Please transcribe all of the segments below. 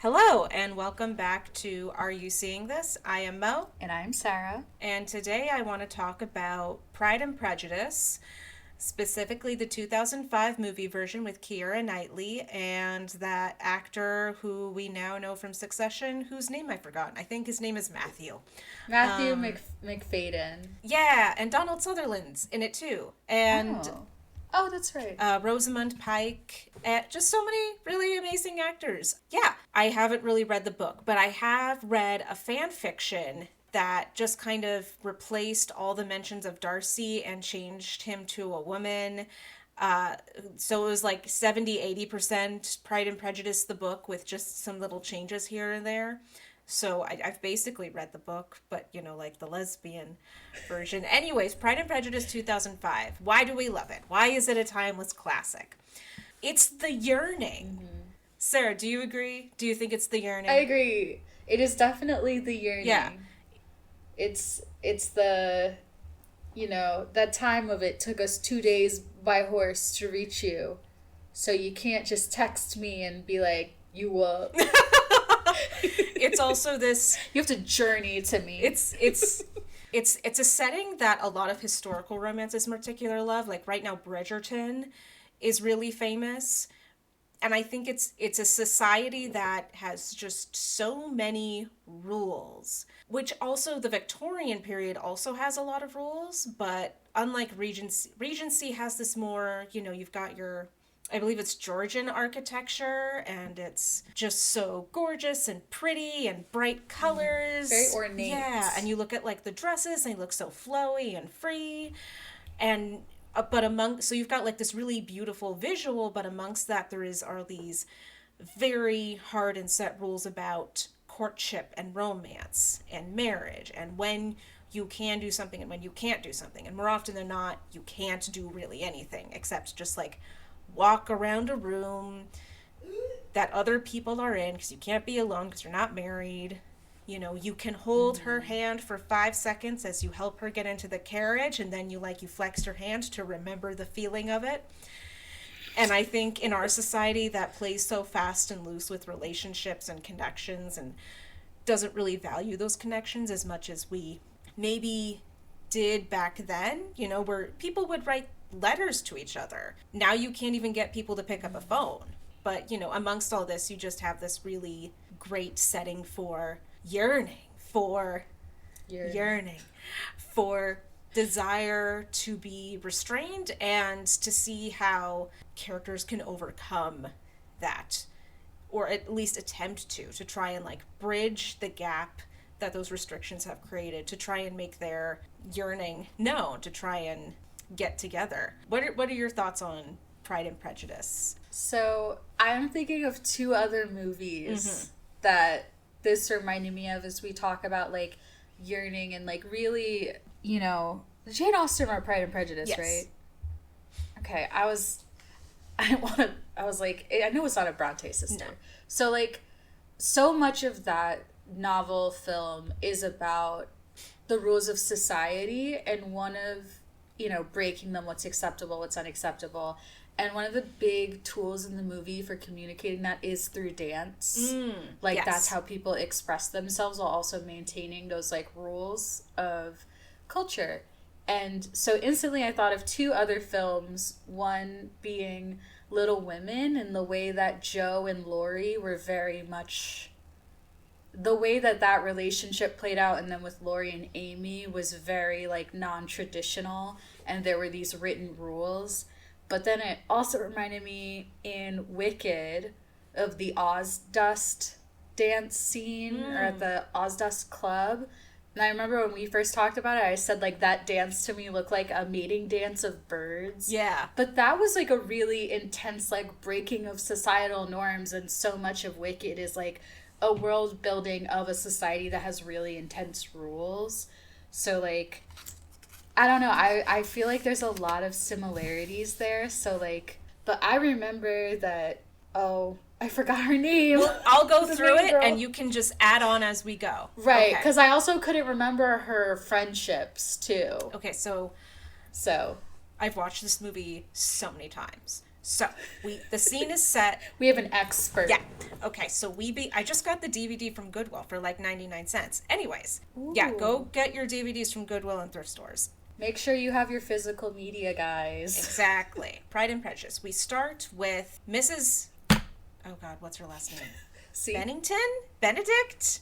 Hello, and welcome back to Are You Seeing This? I am Mo, And I'm Sarah. and today I want to talk about Pride and Prejudice, specifically the 2005 movie version with Keira Knightley and that actor who we now know from Succession, whose name I've forgotten. I think his name is Matthew. Matthew McFadden. Yeah, and Donald Sutherland's in it too. And Oh. Oh, that's right. Rosamund Pike, just so many really amazing actors. Yeah, I haven't really read the book, but I have read a fan fiction that just kind of replaced all the mentions of Darcy and changed him to a woman. So it was like 70-80% Pride and Prejudice, the book, with just some little changes here and there. So I've basically read the book, but like the lesbian version. Anyways, Pride and Prejudice 2005. Why do we love it? Why is it a timeless classic? It's the yearning. Mm-hmm. Sarah, do you agree? Do you think it's the yearning? I agree. It is definitely the yearning. Yeah. It's the, that time of it took us 2 days by horse to reach you. So you can't just text me and be like, you up. It's also this. You have to journey to me. It's a setting that a lot of historical romances in particular love. Like right now, Bridgerton is really famous, and I think it's a society that has just so many rules. Which also the Victorian period also has a lot of rules, but unlike Regency has this more. You've got your. I believe it's Georgian architecture, and it's just so gorgeous and pretty and bright colors. Very ornate. Yeah, and you look at like the dresses, and they look so flowy and free. And so you've got like this really beautiful visual, but amongst that are these very hard and set rules about courtship and romance and marriage and when you can do something and when you can't do something. And more often than not, you can't do really anything except just like walk around a room that other people are in because you can't be alone because you're not married. You can hold her hand for 5 seconds as you help her get into the carriage, and then you flex your hand to remember the feeling of it. And I think in our society that plays so fast and loose with relationships and connections and doesn't really value those connections as much as we maybe did back then, where people would write letters to each other. Now you can't even get people to pick up a phone. But, amongst all this, you just have this really great setting for yearning, for desire to be restrained and to see how characters can overcome that, or at least attempt to try and bridge the gap that those restrictions have created, to try and make their yearning known, to try and get together. What are your thoughts on Pride and Prejudice? So I'm thinking of two other movies that this reminded me of as we talk about yearning and really, Jane Austen wrote Pride and Prejudice, Yes. right? Okay, I was like, I know it's not a Bronte sister. No. So so much of that novel film is about the rules of society, and one of breaking them, what's acceptable, what's unacceptable. And one of the big tools in the movie for communicating that is through dance. Yes. That's how people express themselves while also maintaining those rules of culture. And so instantly I thought of two other films, one being Little Women, and the way that Jo and Laurie were very much... The way that relationship played out, and then with Laurie and Amy, was very non-traditional, and there were these written rules. But then it also reminded me in Wicked of the Ozdust dance scene, or at the Ozdust Club. And I remember when we first talked about it, I said that dance to me looked like a mating dance of birds. Yeah. But that was a really intense breaking of societal norms, and so much of Wicked is a world building of a society that has really intense rules. So I don't know, I feel there's a lot of similarities there. So but I remember that, I forgot her name. Well, I'll go The through main it girl. and you can just add on as we go. Right, Okay. because I also couldn't remember her friendships too. Okay, so So I've watched this movie so many times. So the scene is set. We have an expert. Yeah. Okay, so I just got the DVD from Goodwill for like 99 cents. Anyways, yeah, Ooh. go get your DVDs from Goodwill and thrift stores. Make sure you have your physical media, guys. Exactly. Pride and Prejudice. We start with Mrs. Oh God, what's her last name? See? Bennington? Benedict?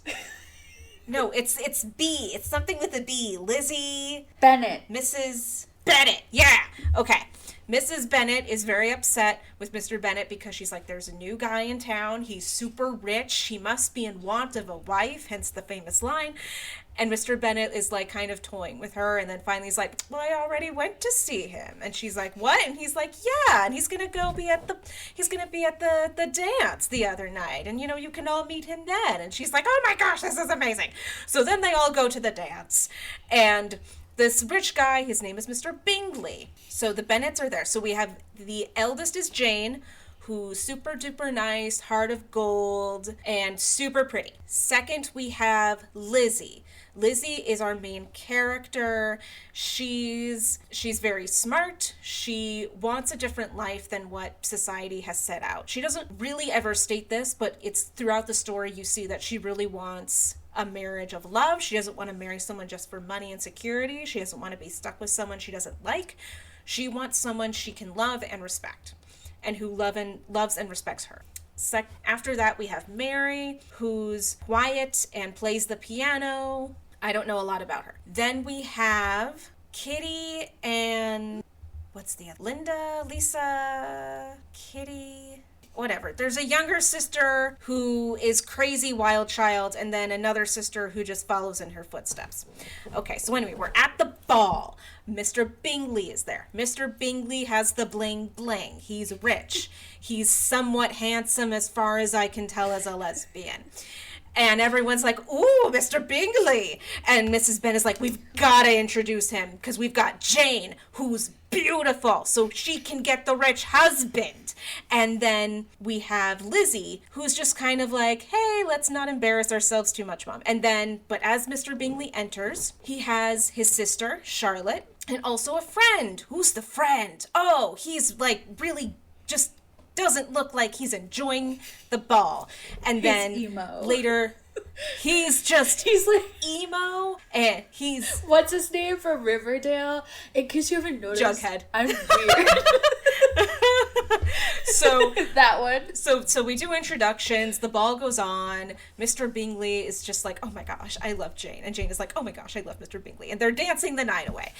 No, it's B. It's something with a B. Lizzie. Bennett. Mrs. Bennett. Yeah. Okay. Mrs. Bennett is very upset with Mr. Bennett because she's like, there's a new guy in town. He's super rich. He must be in want of a wife, hence the famous line. And Mr. Bennett is like kind of toying with her, and then finally he's like, well, I already went to see him. And she's like, what? And he's like, yeah, and he's gonna be at the dance the other night, and you can all meet him then. And she's like, oh my gosh, this is amazing. So then they all go to the dance, and this rich guy, his name is Mr. Bingley. So the Bennets are there. So we have the eldest is Jane, who's super duper nice, heart of gold, and super pretty. Second, we have Lizzie. Lizzie is our main character. She's very smart. She wants a different life than what society has set out. She doesn't really ever state this, but it's throughout the story you see that she really wants a marriage of love. She doesn't want to marry someone just for money and security. She doesn't want to be stuck with someone she doesn't like. She wants someone she can love and respect, and who loves and respects her. After that, we have Mary, who's quiet and plays the piano. I don't know a lot about her. Then we have Kitty and Linda, Lisa, Kitty, whatever. There's a younger sister who is crazy wild child, and then another sister who just follows in her footsteps. Okay, so anyway, we're at the ball. Mr. Bingley is there. Mr. Bingley has the bling bling. He's rich. He's somewhat handsome as far as I can tell as a lesbian. And everyone's like, ooh, Mr. Bingley. And Mrs. Ben is like, we've got to introduce him because we've got Jane, who's beautiful, so she can get the rich husband. And then we have Lizzie, who's just kind of like, hey, let's not embarrass ourselves too much, Mom. And then, but as Mr. Bingley enters, he has his sister, Charlotte, and also a friend. Who's the friend? Oh, he's like really just doesn't look like he's enjoying the ball. And then emo. Later, he's like emo, and he's what's his name from Riverdale? In case you haven't noticed, Jughead. I'm weird. So that one. So we do introductions. The ball goes on. Mr. Bingley is just like, oh my gosh, I love Jane, and Jane is like, oh my gosh, I love Mr. Bingley, and they're dancing the night away.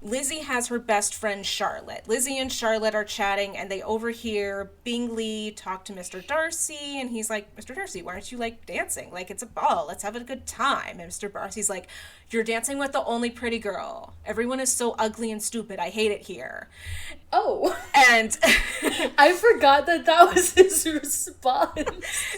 Lizzie has her best friend Charlotte. Lizzie and Charlotte are chatting, and they overhear Bingley talk to Mr. Darcy, and he's like, Mr. Darcy, why aren't you like dancing? Like, it's a ball. Let's have a good time. And Mr. Darcy's like, you're dancing with the only pretty girl. Everyone is so ugly and stupid. I hate it here. Oh. And I forgot that was his response.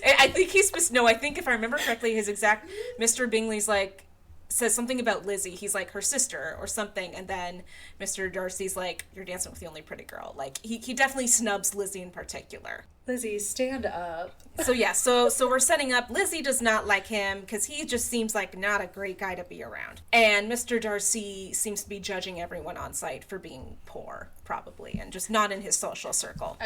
I think I think if I remember correctly, Mr. Bingley's like, says something about Lizzie. He's like her sister or something, and then Mr. Darcy's like, you're dancing with the only pretty girl. Like, he definitely snubs Lizzie in particular. Lizzie, stand up. So yeah, so we're setting up. Lizzie does not like him because he just seems like not a great guy to be around. And Mr. Darcy seems to be judging everyone on site for being poor, probably, and just not in his social circle.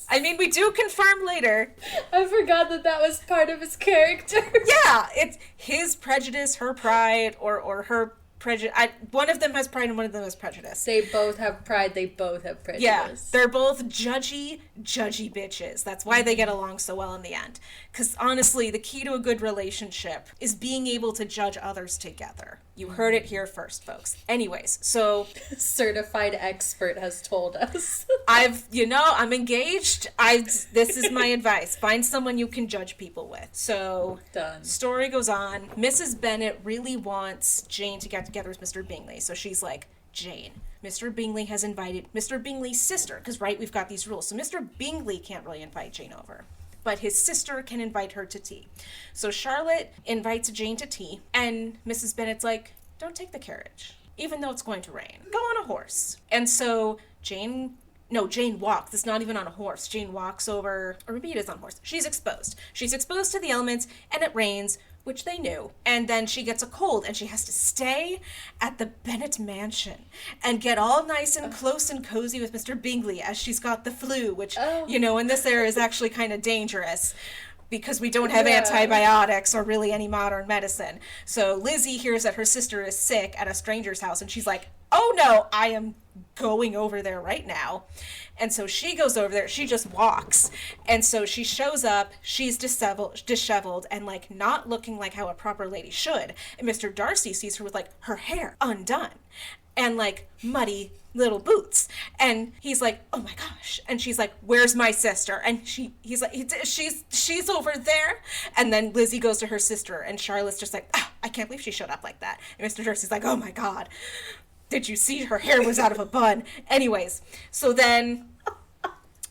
I mean, we do confirm later. I forgot that was part of his character. Yeah, it's his prejudice, her pride, or her prejudice. One of them has pride and one of them has prejudice. They both have pride, they both have prejudice. Yeah, they're both judgy bitches. That's why they get along so well in the end. Because honestly, the key to a good relationship is being able to judge others together. You heard it here first, folks. Anyways, so... Certified expert has told us. I'm engaged. This is my advice. Find someone you can judge people with. So... Done. Story goes on. Mrs. Bennet really wants Jane to get together with Mr. Bingley. So she's like, Jane, Mr. Bingley has invited Mr. Bingley's sister. Because, right, we've got these rules. So Mr. Bingley can't really invite Jane over. But his sister can invite her to tea. So Charlotte invites Jane to tea, and Mrs. Bennet's like, don't take the carriage, even though it's going to rain. Go on a horse. And so Jane walks. It's not even on a horse. Jane walks over, or maybe it is on a horse. She's exposed. She's exposed to the elements, and it rains. which they knew. And then she gets a cold and she has to stay at the Bennett mansion and get all nice and close and cozy with Mr. Bingley as she's got the flu, which, you know, in this era is actually kind of dangerous because we don't have antibiotics or really any modern medicine. So Lizzie hears that her sister is sick at a stranger's house and she's like, oh no, I am going over there right now. And so she goes over there, she just walks. And so she shows up, she's disheveled and like not looking like how a proper lady should. And Mr. Darcy sees her with like her hair undone and like muddy little boots. And he's like, oh my gosh. And she's like, where's my sister? And he's like, she's over there. And then Lizzie goes to her sister and Charlotte's just like, I can't believe she showed up like that. And Mr. Darcy's like, oh my God. Did you see her hair was out of a bun? Anyways, so then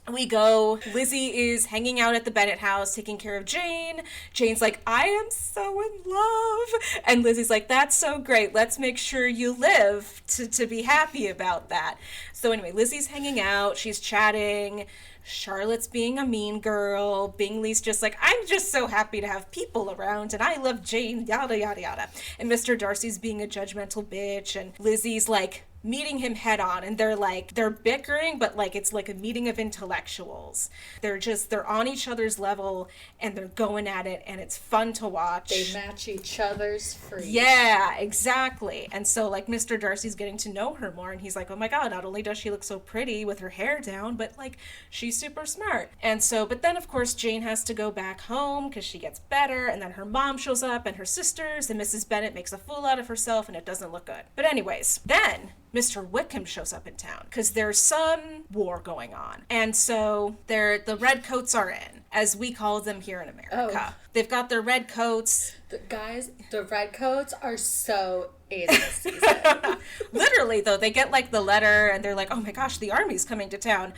we go. Lizzie is hanging out at the Bennett house, taking care of Jane. Jane's like, I am so in love. And Lizzie's like, that's so great. Let's make sure you live to be happy about that. So anyway, Lizzie's hanging out. She's chatting. Charlotte's being a mean girl. Bingley's just like, I'm just so happy to have people around and I love Jane, yada, yada, yada. And Mr. Darcy's being a judgmental bitch and Lizzie's like meeting him head on and they're bickering, but like it's like a meeting of intellectuals. They're on each other's level and they're going at it and it's fun to watch. They match each other's freaks. Yeah, exactly. And so like Mr. Darcy's getting to know her more and he's like, oh my God, not only does she look so pretty with her hair down, but like she's super smart. And so, but then of course Jane has to go back home because she gets better and then her mom shows up and her sisters and Mrs. Bennet makes a fool out of herself and it doesn't look good. But anyways, then Mr. Wickham shows up in town because there's some war going on. And so the redcoats are in, as we call them here in America. Oh. They've got their red coats. The redcoats are so in this season. Literally, though, they get like the letter and they're like, oh my gosh, the army's coming to town.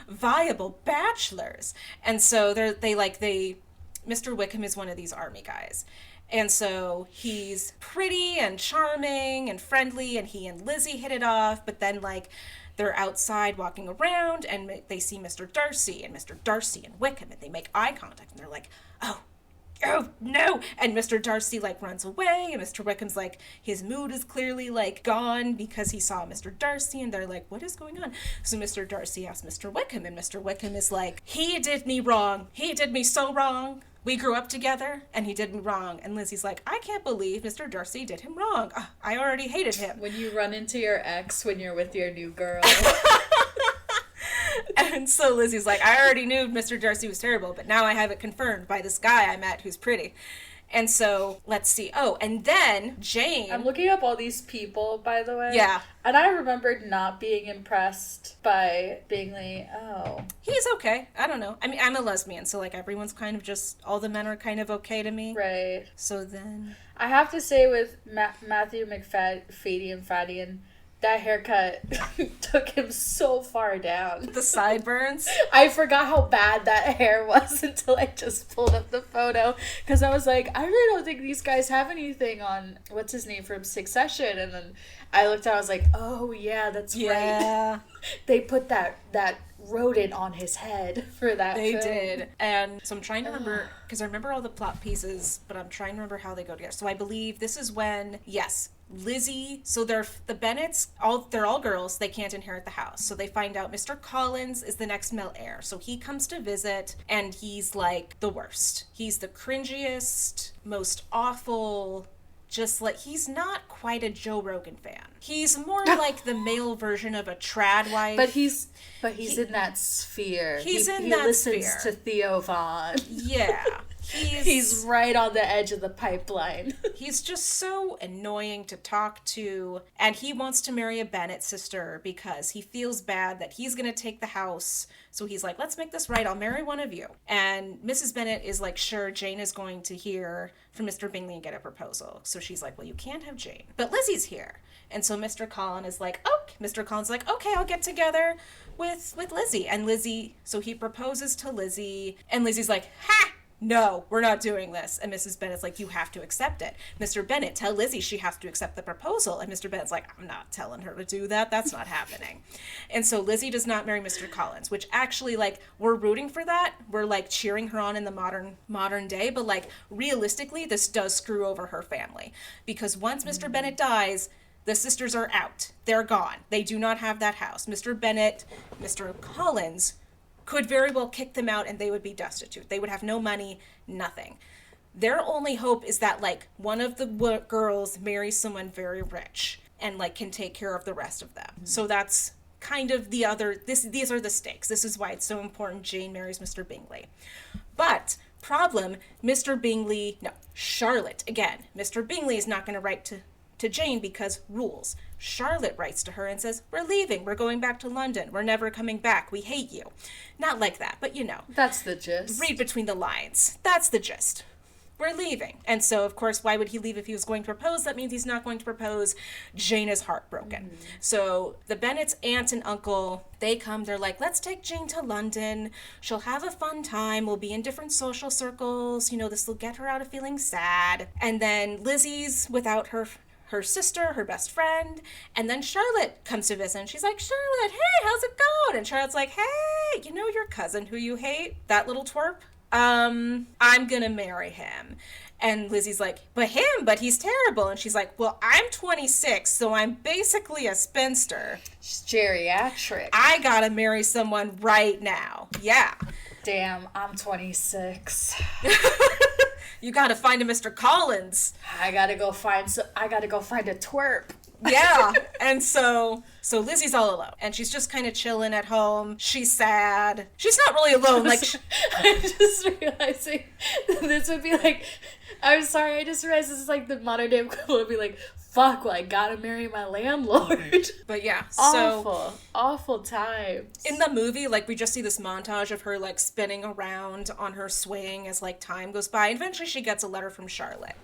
Viable bachelors. And so Mr. Wickham is one of these army guys. And so he's pretty and charming and friendly and he and Lizzie hit it off, but then like they're outside walking around and they see Mr. Darcy and Wickham and they make eye contact and they're like, oh no. And Mr. Darcy like runs away and Mr. Wickham's like, his mood is clearly like gone because he saw Mr. Darcy and they're like, what is going on? So Mr. Darcy asks Mr. Wickham and Mr. Wickham is like, he did me wrong. He did me so wrong. We grew up together and he did me wrong. And Lizzie's like, I can't believe Mr. Darcy did him wrong. I already hated him. When you run into your ex when you're with your new girl. And so Lizzie's like, I already knew Mr. Darcy was terrible, but now I have it confirmed by this guy I met who's pretty. And so, let's see. Oh, and then Jane... I'm looking up all these people, by the way. Yeah. And I remembered not being impressed by Bingley. Oh. He's okay. I don't know. I mean, I'm a lesbian, so, like, everyone's kind of just... All the men are kind of okay to me. Right. So then... I have to say with Matthew McFadden, that haircut took him so far down. The sideburns? I forgot how bad that hair was until I just pulled up the photo. Because I was like, I really don't think these guys have anything on, what's his name, from Succession. And then I looked at it, I was like, oh yeah, that's right. They put that rodent on his head for that They film. did. And so I'm trying to remember, because I remember all the plot pieces, but I'm trying to remember how they go together. So I believe this is when, yes, Lizzie, so the Bennets, they're all girls, they can't inherit the house. So they find out Mr. Collins is the next male heir. So he comes to visit and he's like the worst. He's the cringiest, most awful, just like, he's not quite a Joe Rogan fan. He's more like the male version of a trad wife. But he's in that sphere. He listens sphere. to Theo Von. Yeah. He's right on the edge of the pipeline. He's just so annoying to talk to, and he wants to marry a Bennet sister because he feels bad that he's going to take the house. So he's like, let's make this right. I'll marry one of you. And Mrs. Bennet is like, sure, Jane is going to hear from Mr. Bingley and get a proposal. So she's like, well, you can't have Jane. But Lizzie's here. And so Mr. Collins is like, Mr. Collins is like, okay, I'll get together with Lizzie. And Lizzie, so he proposes to Lizzie, and Lizzie's like, ha! no, we're not doing this. And Mrs. Bennet's like, you have to accept it. Mr. Bennet, tell Lizzie she has to accept the proposal. And Mr. Bennet's like, I'm not telling her to do that. That's not happening. And so Lizzie does not marry Mr. Collins, which actually, like, we're rooting for that. We're, like, cheering her on in the modern day. But, like, realistically, this does screw over her family. Because once Mr. Bennet dies, the sisters are out. They're gone. They do not have that house. Mr. Bennet, Mr. Collins could very well kick them out and they would be destitute. They would have no money, nothing. Their only hope is that, like, one of the girls marries someone very rich and, like, can take care of the rest of them. So that's kind of these are the stakes. This is why it's so important Jane marries Mr. Bingley. But problem, Charlotte, again, Mr. Bingley is not going to write to Jane because rules. Charlotte writes to her and says, we're leaving, we're going back to London, we're never coming back, we hate you. Not like that, but you know. That's the gist. Read between the lines. That's the gist. We're leaving. And so, of course, why would he leave if he was going to propose? That means he's not going to propose. Jane is heartbroken. Mm-hmm. So the Bennets' aunt and uncle, they come, they're like, let's take Jane to London. She'll have a fun time. We'll be in different social circles. You know, this will get her out of feeling sad. And then Lizzie's without her sister, her best friend, and then Charlotte comes to visit, and she's like, Charlotte, hey, how's it going? And Charlotte's like, hey, you know your cousin who you hate? That little twerp? I'm gonna marry him. And Lizzie's like, but he's terrible. And she's like, well, I'm 26, so I'm basically a spinster. She's geriatric. I gotta marry someone right now. Yeah. Damn, I'm 26. You gotta find a Mr. Collins. I gotta go find a twerp. Yeah. And so Lizzie's all alone. And she's just kind of chilling at home. She's sad. She's not really alone. Like, I'm just realizing this would be like, I'm sorry, I just realized this is like the modern day equivalent would be like, fuck, well, I gotta marry my landlord. But yeah, awful times. In the movie, like, we just see this montage of her, like, spinning around on her swing as, like, time goes by. And eventually she gets a letter from Charlotte.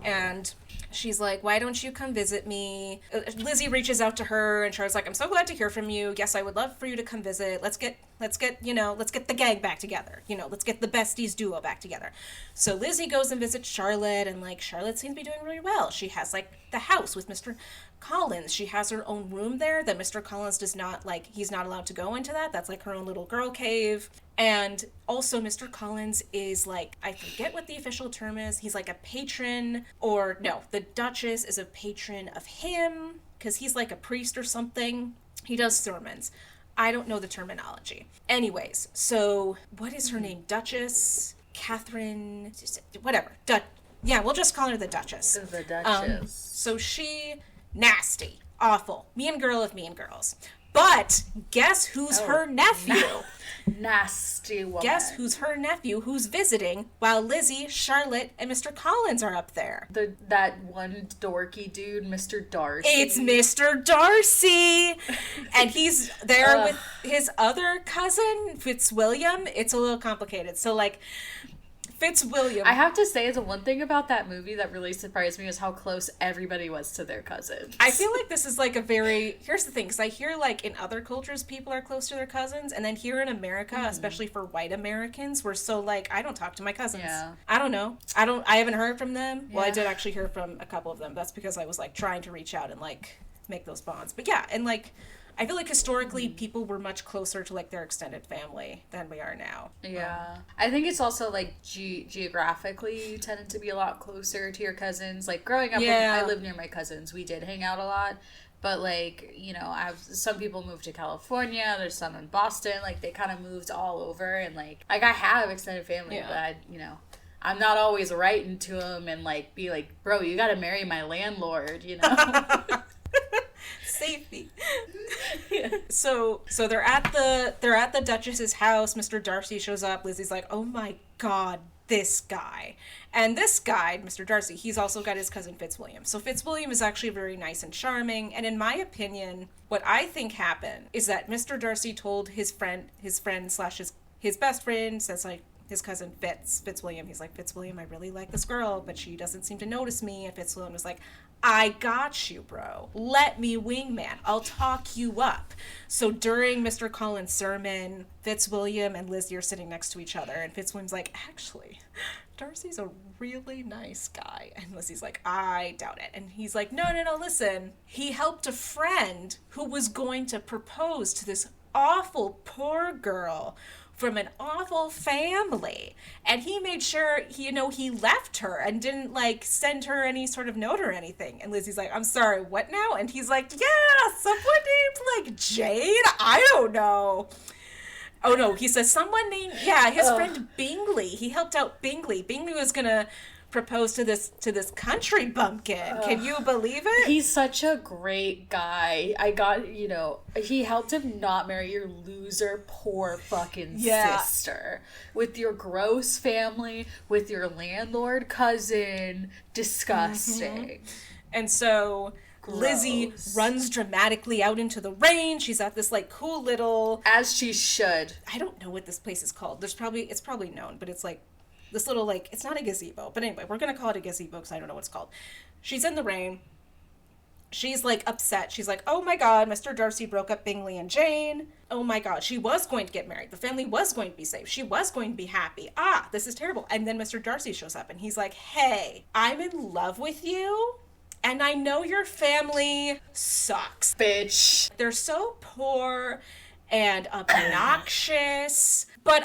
And she's like, why don't you come visit me? Lizzie reaches out to her, and Charlotte's like, I'm so glad to hear from you. Yes, I would love for you to come visit. Let's get the gang back together. You know, let's get the besties duo back together. So Lizzie goes and visits Charlotte, and, like, Charlotte seems to be doing really well. She has, like, the house with Mr. Collins. She has her own room there that Mr. Collins does not, like, he's not allowed to go into that. That's, like, her own little girl cave. And also Mr. Collins is, like, I forget what the official term is. He's, like, a patron, or no, the Duchess is a patron of him, because he's, like, a priest or something. He does sermons. I don't know the terminology. Anyways, so what is her name? Duchess? Catherine? Whatever. Yeah, we'll just call her the Duchess. The Duchess. So she, nasty, awful, mean girl of mean girls. But guess who's her nephew? Nasty woman. Guess who's her nephew who's visiting while Lizzie, Charlotte, and Mr. Collins are up there? That one dorky dude, Mr. Darcy. It's Mr. Darcy! And he's there with his other cousin, Fitzwilliam. It's a little complicated. So, like, Fitzwilliam. I have to say, the one thing about that movie that really surprised me is how close everybody was to their cousins. I feel like this is like here's the thing, because I hear, like, in other cultures people are close to their cousins, and then here in America, especially for white Americans, we're so, like, I don't talk to my cousins. Yeah. I don't know. I haven't heard from them. Yeah. Well, I did actually hear from a couple of them. That's because I was, like, trying to reach out and, like, make those bonds. But yeah, and, like, I feel like historically people were much closer to, like, their extended family than we are now. Yeah. I think it's also, like, geographically you tended to be a lot closer to your cousins. Like, growing up, when I lived near my cousins, we did hang out a lot. But, like, you know, some people moved to California, there's some in Boston. Like, they kind of moved all over. And, like I have extended family, but, I'm not always writing to them and, like, be like, bro, you gotta marry my landlord, you know? Safety. Yeah. So they're at the Duchess's house. Mr. Darcy shows up. Lizzie's like, oh my god, this guy. And this guy, Mr. Darcy, he's also got his cousin Fitzwilliam. So Fitzwilliam is actually very nice and charming. And in my opinion, what I think happened is that Mr. Darcy told his friend slash his best friend, says, like, his cousin Fitzwilliam. He's like, Fitzwilliam, I really like this girl, but she doesn't seem to notice me. And Fitzwilliam was like, I got you, bro. Let me wingman. I'll talk you up. So during Mr. Collins' sermon, Fitzwilliam and Lizzie are sitting next to each other, and Fitzwilliam's like, actually, Darcy's a really nice guy. And Lizzie's like, I doubt it. And he's like, no, listen. He helped a friend who was going to propose to this awful poor girl from an awful family, and he made sure he left her and didn't like send her any sort of note or anything. And Lizzie's like, I'm sorry, what now? And he's like, yeah, someone named like Jade, I don't know. Oh no, he says someone named, his friend Bingley. He helped out Bingley. Bingley was gonna propose to this country bumpkin. Can you believe it? He's such a great guy. He helped him not marry your loser poor fucking sister. With your gross family, with your landlord cousin. Disgusting. Mm-hmm. And so Lizzie runs dramatically out into the rain. She's at this like cool little, as she should. I don't know what this place is called. It's probably known, but it's like this little, like, it's not a gazebo, but anyway, we're gonna call it a gazebo because I don't know what it's called. She's in the rain. She's like upset. She's like, oh my god, Mr. Darcy broke up Bingley and Jane. Oh my god, she was going to get married. The family was going to be safe. She was going to be happy. This is terrible. And then Mr. Darcy shows up and he's like, hey, I'm in love with you. And I know your family sucks. Bitch. They're so poor and obnoxious. But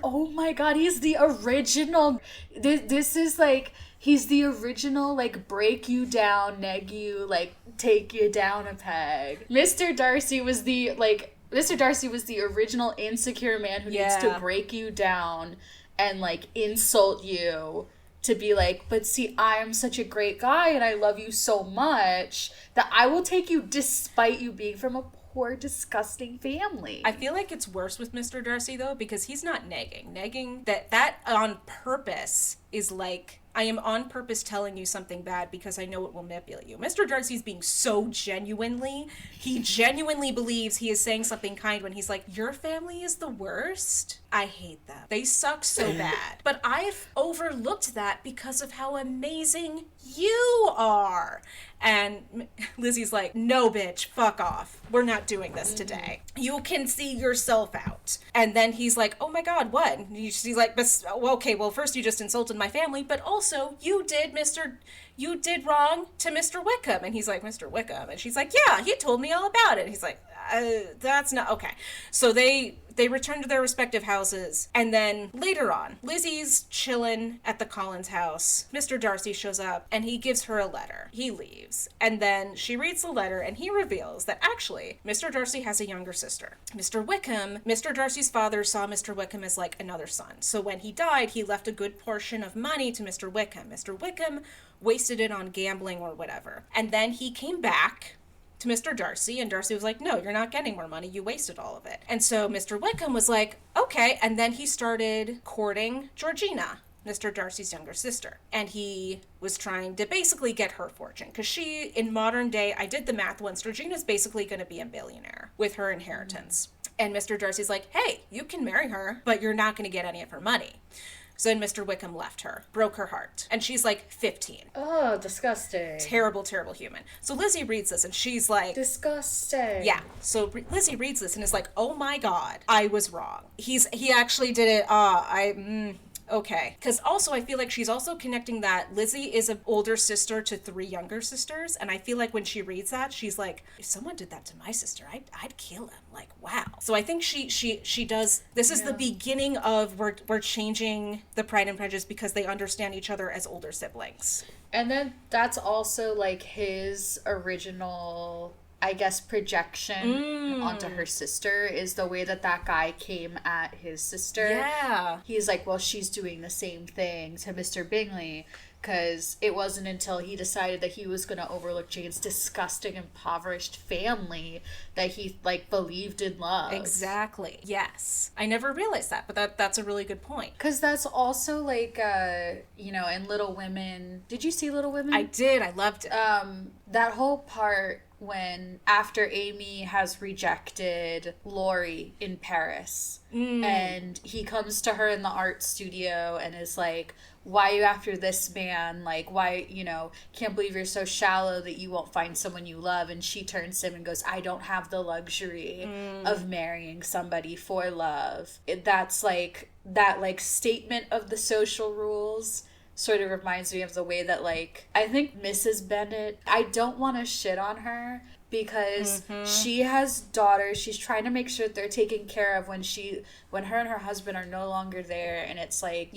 Oh my god, he's the original. This is like, he's the original, like, break you down, neg you, like, take you down a peg. Mr. Darcy was the original insecure man who needs to break you down and, like, insult you to be like, but see, I am such a great guy and I love you so much that I will take you despite you being from a poor, disgusting family. I feel like it's worse with Mr. Darcy, though, because he's not negging. Negging, that on purpose is like, I am on purpose telling you something bad because I know it will manipulate you. Mr. Darcy's being so he genuinely believes he is saying something kind when he's like, your family is the worst. I hate them. They suck so bad. But I've overlooked that because of how amazing you are. And Lizzie's like, no, bitch, fuck off. We're not doing this today. You can see yourself out. And then he's like, oh my god, what? And she's like, okay, well, first you just insulted my family, but also you did wrong to Mr. Wickham. And he's like, Mr. Wickham? And she's like, yeah, he told me all about it. And he's like, that's not okay. So they return to their respective houses, and then later on, Lizzie's chilling at the Collins house. Mr. Darcy shows up, and he gives her a letter. He leaves, and then she reads the letter, and he reveals that actually, Mr. Darcy has a younger sister. Mr. Darcy's father saw Mr. Wickham as like another son. So when he died, he left a good portion of money to Mr. Wickham. Mr. Wickham wasted it on gambling or whatever. And then he came back to Mr. Darcy, and Darcy was like, no, you're not getting more money, you wasted all of it. And so Mr. Wickham was like, okay, and then he started courting Georgina, Mr. Darcy's younger sister, and he was trying to basically get her fortune, because she, in modern day, I did the math once, Georgina's basically going to be a billionaire with her inheritance. And Mr. Darcy's like, hey, you can marry her, but you're not going to get any of her money. So then Mr. Wickham left her, broke her heart. And she's like 15. Oh, disgusting. Terrible, terrible human. So Lizzie reads this and she's like... disgusting. Yeah. So Lizzie reads this and is like, oh my god, I was wrong. He actually did it. Okay. Because also I feel like she's also connecting that Lizzie is an older sister to 3 younger sisters. And I feel like when she reads that, she's like, if someone did that to my sister, I'd kill him. Like, wow. So I think she does, this is the beginning of we're changing the Pride and Prejudice because they understand each other as older siblings. And then that's also like his original, I guess, projection onto her sister is the way that guy came at his sister. Yeah. He's like, well, she's doing the same thing to Mr. Bingley, because it wasn't until he decided that he was going to overlook Jane's disgusting, impoverished family that he, like, believed in love. Exactly. Yes. I never realized that, but that's a really good point. Because that's also, like, in Little Women... Did you see Little Women? I did. I loved it. That whole part when after Amy has rejected Laurie in Paris, and he comes to her in the art studio and is like, why are you after this man? Like, why, can't believe you're so shallow that you won't find someone you love. And she turns to him and goes, I don't have the luxury of marrying somebody for love. That's like, that like statement of the social rules sort of reminds me of the way that, like, I think Mrs. Bennet, I don't want to shit on her because she has daughters. She's trying to make sure that they're taken care of when her and her husband are no longer there. And it's like,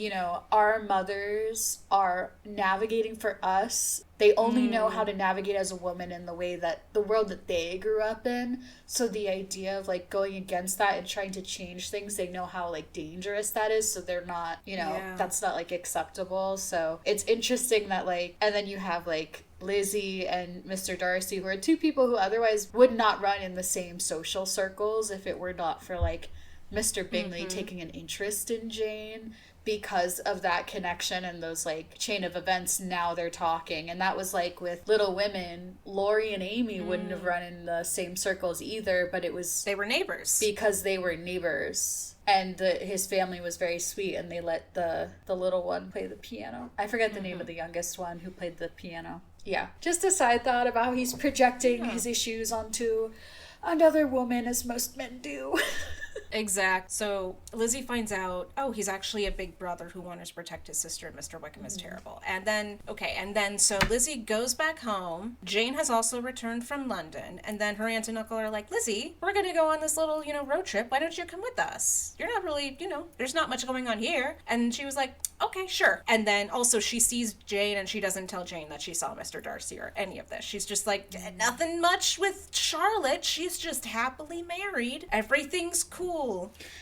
our mothers are navigating for us. They only know how to navigate as a woman in the way that the world that they grew up in. So the idea of like going against that and trying to change things, they know how like dangerous that is. So they're not, that's not like acceptable. So it's interesting that like, and then you have like Lizzie and Mr. Darcy, who are two people who otherwise would not run in the same social circles if it were not for like Mr. Bingley taking an interest in Jane. Because of that connection and those like chain of events, now they're talking. And that was like with Little Women, Laurie and Amy wouldn't have run in the same circles either, but it was they were neighbors because they were neighbors. And his family was very sweet, and they let the little one play the piano. I forget the name of the youngest one who played the piano. Yeah, just a side thought about how he's projecting his issues onto another woman, as most men do. Exact. So Lizzie finds out, he's actually a big brother who wanted to protect his sister, and Mr. Wickham is terrible. And then, so Lizzie goes back home. Jane has also returned from London, and then her aunt and uncle are like, Lizzie, we're going to go on this little, road trip. Why don't you come with us? You're not really, there's not much going on here. And she was like, okay, sure. And then also she sees Jane, and she doesn't tell Jane that she saw Mr. Darcy or any of this. She's just like, nothing much with Charlotte. She's just happily married. Everything's cool.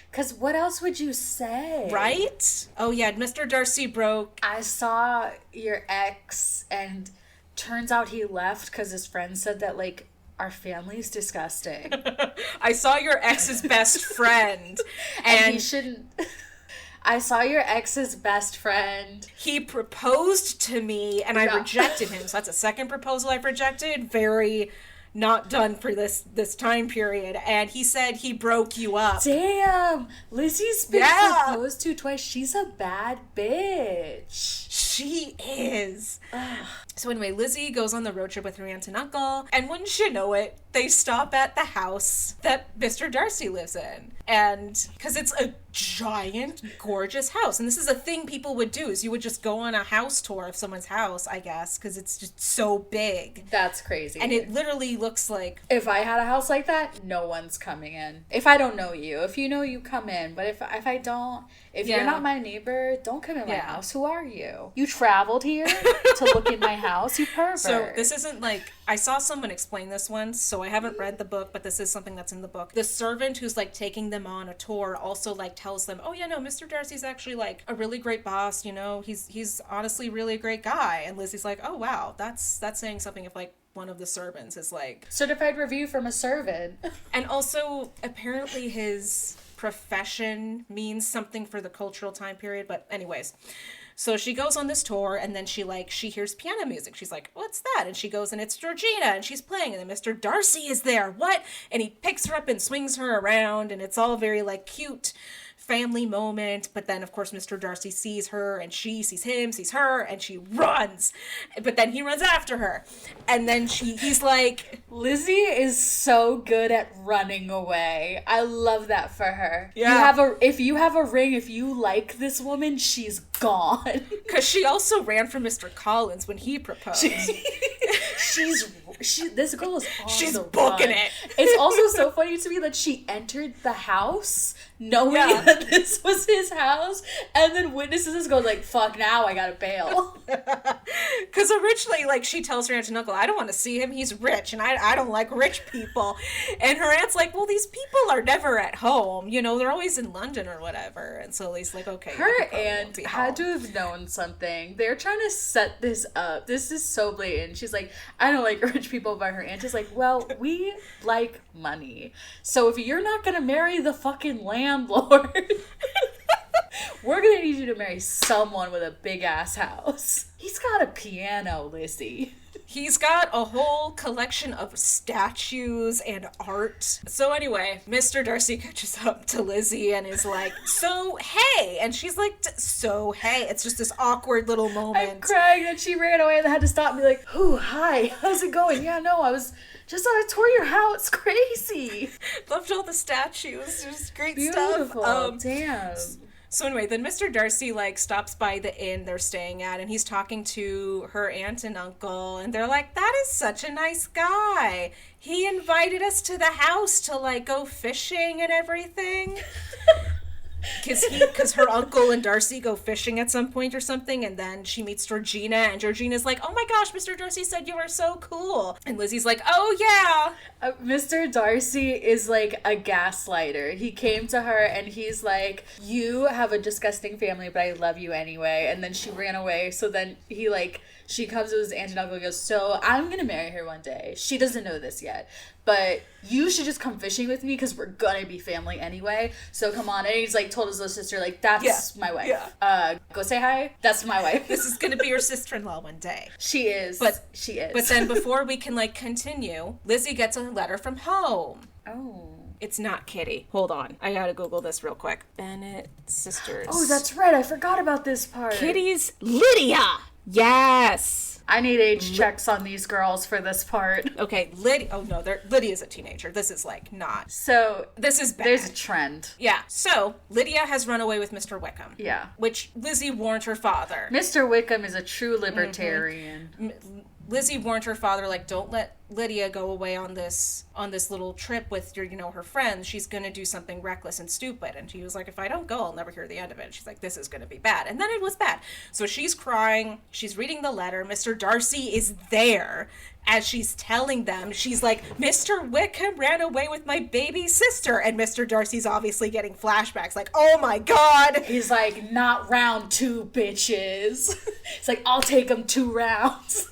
Because what else would you say? Right? Oh, yeah, Mr. Darcy broke. I saw your ex, and turns out he left because his friend said that, like, our family's disgusting. I saw your ex's best friend. And he shouldn't... I saw your ex's best friend. He proposed to me, and I rejected him. So that's a second proposal I've rejected. Very... not done for this time period. And he said he broke you up. Damn, Lizzie's been proposed to twice. She's a bad bitch. She is. So anyway, Lizzie goes on the road trip with her aunt and uncle, and wouldn't you know it, they stop at the house that Mr. Darcy lives in. And because it's a giant, gorgeous house. And this is a thing people would do, is you would just go on a house tour of someone's house, I guess, because it's just so big. That's crazy. And it literally looks like... If I had a house like that, no one's coming in. If I don't know you. If you know, you come in. But if I don't... If you're not my neighbor, don't come in my house. Who are you? You traveled here to look in my house, you pervert. So this isn't like... I saw someone explain this once, so I haven't read the book, but this is something that's in the book. The servant who's like taking them on a tour also like tells them, oh yeah, no, Mr. Darcy's actually like a really great boss, he's honestly really a great guy. And Lizzie's like, oh wow, that's saying something if like one of the servants is like... Certified review from a servant. And also, apparently his profession means something for the cultural time period, but anyways... So she goes on this tour, and then she hears piano music. She's like, what's that? And she goes, and it's Georgina, and she's playing, and then Mr. Darcy is there. What? And he picks her up and swings her around, and it's all very, cute family moment. But then, of course, Mr. Darcy sees her, and she sees him, sees her, and she runs. But then he runs after her. And then he's like... Lizzie is so good at running away. I love that for her. Yeah. If you have a ring, if you like this woman, she's gone. Because she also ran from Mr. Collins when he proposed. This girl is on She's the booking run. it. It's also so funny to me that she entered the house knowing that this was his house, and then witnesses this going like, fuck, now I gotta bail. Because originally, she tells her aunt and uncle, I don't want to see him, he's rich, and I don't like rich people. And her aunt's like, well, these people are never at home, they're always in London or whatever. And so Lizzie's like, okay. Her aunt had to have known something. They're trying to set this up. This is so blatant. She's like, I don't like rich people, but her aunt is like, well, we like money. So if you're not gonna marry the fucking landlord, we're gonna need you to marry someone with a big ass house. He's got a piano, Lizzie. He's got a whole collection of statues and art. So anyway, Mr. Darcy catches up to Lizzie and is like, so hey. And she's like, so hey. It's just this awkward little moment. I'm crying that she ran away and had to stop and be like, oh, hi, how's it going? Yeah, no, I was just on a tour of your house. Crazy. Loved all the statues. Just great Beautiful. stuff. Damn. So anyway, then Mr. Darcy stops by the inn they're staying at, and he's talking to her aunt and uncle, and they're like, that is such a nice guy. He invited us to the house to go fishing and everything. Because her uncle and Darcy go fishing at some point or something, and then she meets Georgina, and Georgina's like, oh my gosh, Mr. Darcy said you were so cool. And Lizzie's like, oh yeah. Mr. Darcy is like a gaslighter. He came to her and he's like, you have a disgusting family, but I love you anyway. And then she ran away. So then she comes to his aunt and uncle and goes, so I'm gonna marry her one day. She doesn't know this yet, but you should just come fishing with me because we're gonna be family anyway. So come on. And he's told his little sister, that's my wife. Yeah. Go say hi. That's my wife. This is gonna be your sister-in-law one day. She is. She is. But then before we can continue, Lizzie gets a letter from home. Oh. It's not Kitty. Hold on. I gotta Google this real quick. Bennett sisters. Oh, that's right. I forgot about this part. Kitty's Lydia. Yes. I need age checks on these girls for this part. Okay, Lydia. Oh no, Lydia's a teenager. This is not. So this is bad. There's a trend. Yeah. So Lydia has run away with Mr. Wickham. Yeah. Which Lizzie warned her father. Mr. Wickham is a true libertarian. Lizzie warned her father, don't let Lydia go away on this little trip with her friends. She's gonna do something reckless and stupid. And he was like, if I don't go, I'll never hear the end of it. And she's like, this is gonna be bad. And then it was bad. So she's crying. She's reading the letter. Mr. Darcy is there. As she's telling them, she's like, Mr. Wickham ran away with my baby sister. And Mr. Darcy's obviously getting flashbacks. Oh my God. He's like, not round 2, bitches. It's like, I'll take them 2 rounds.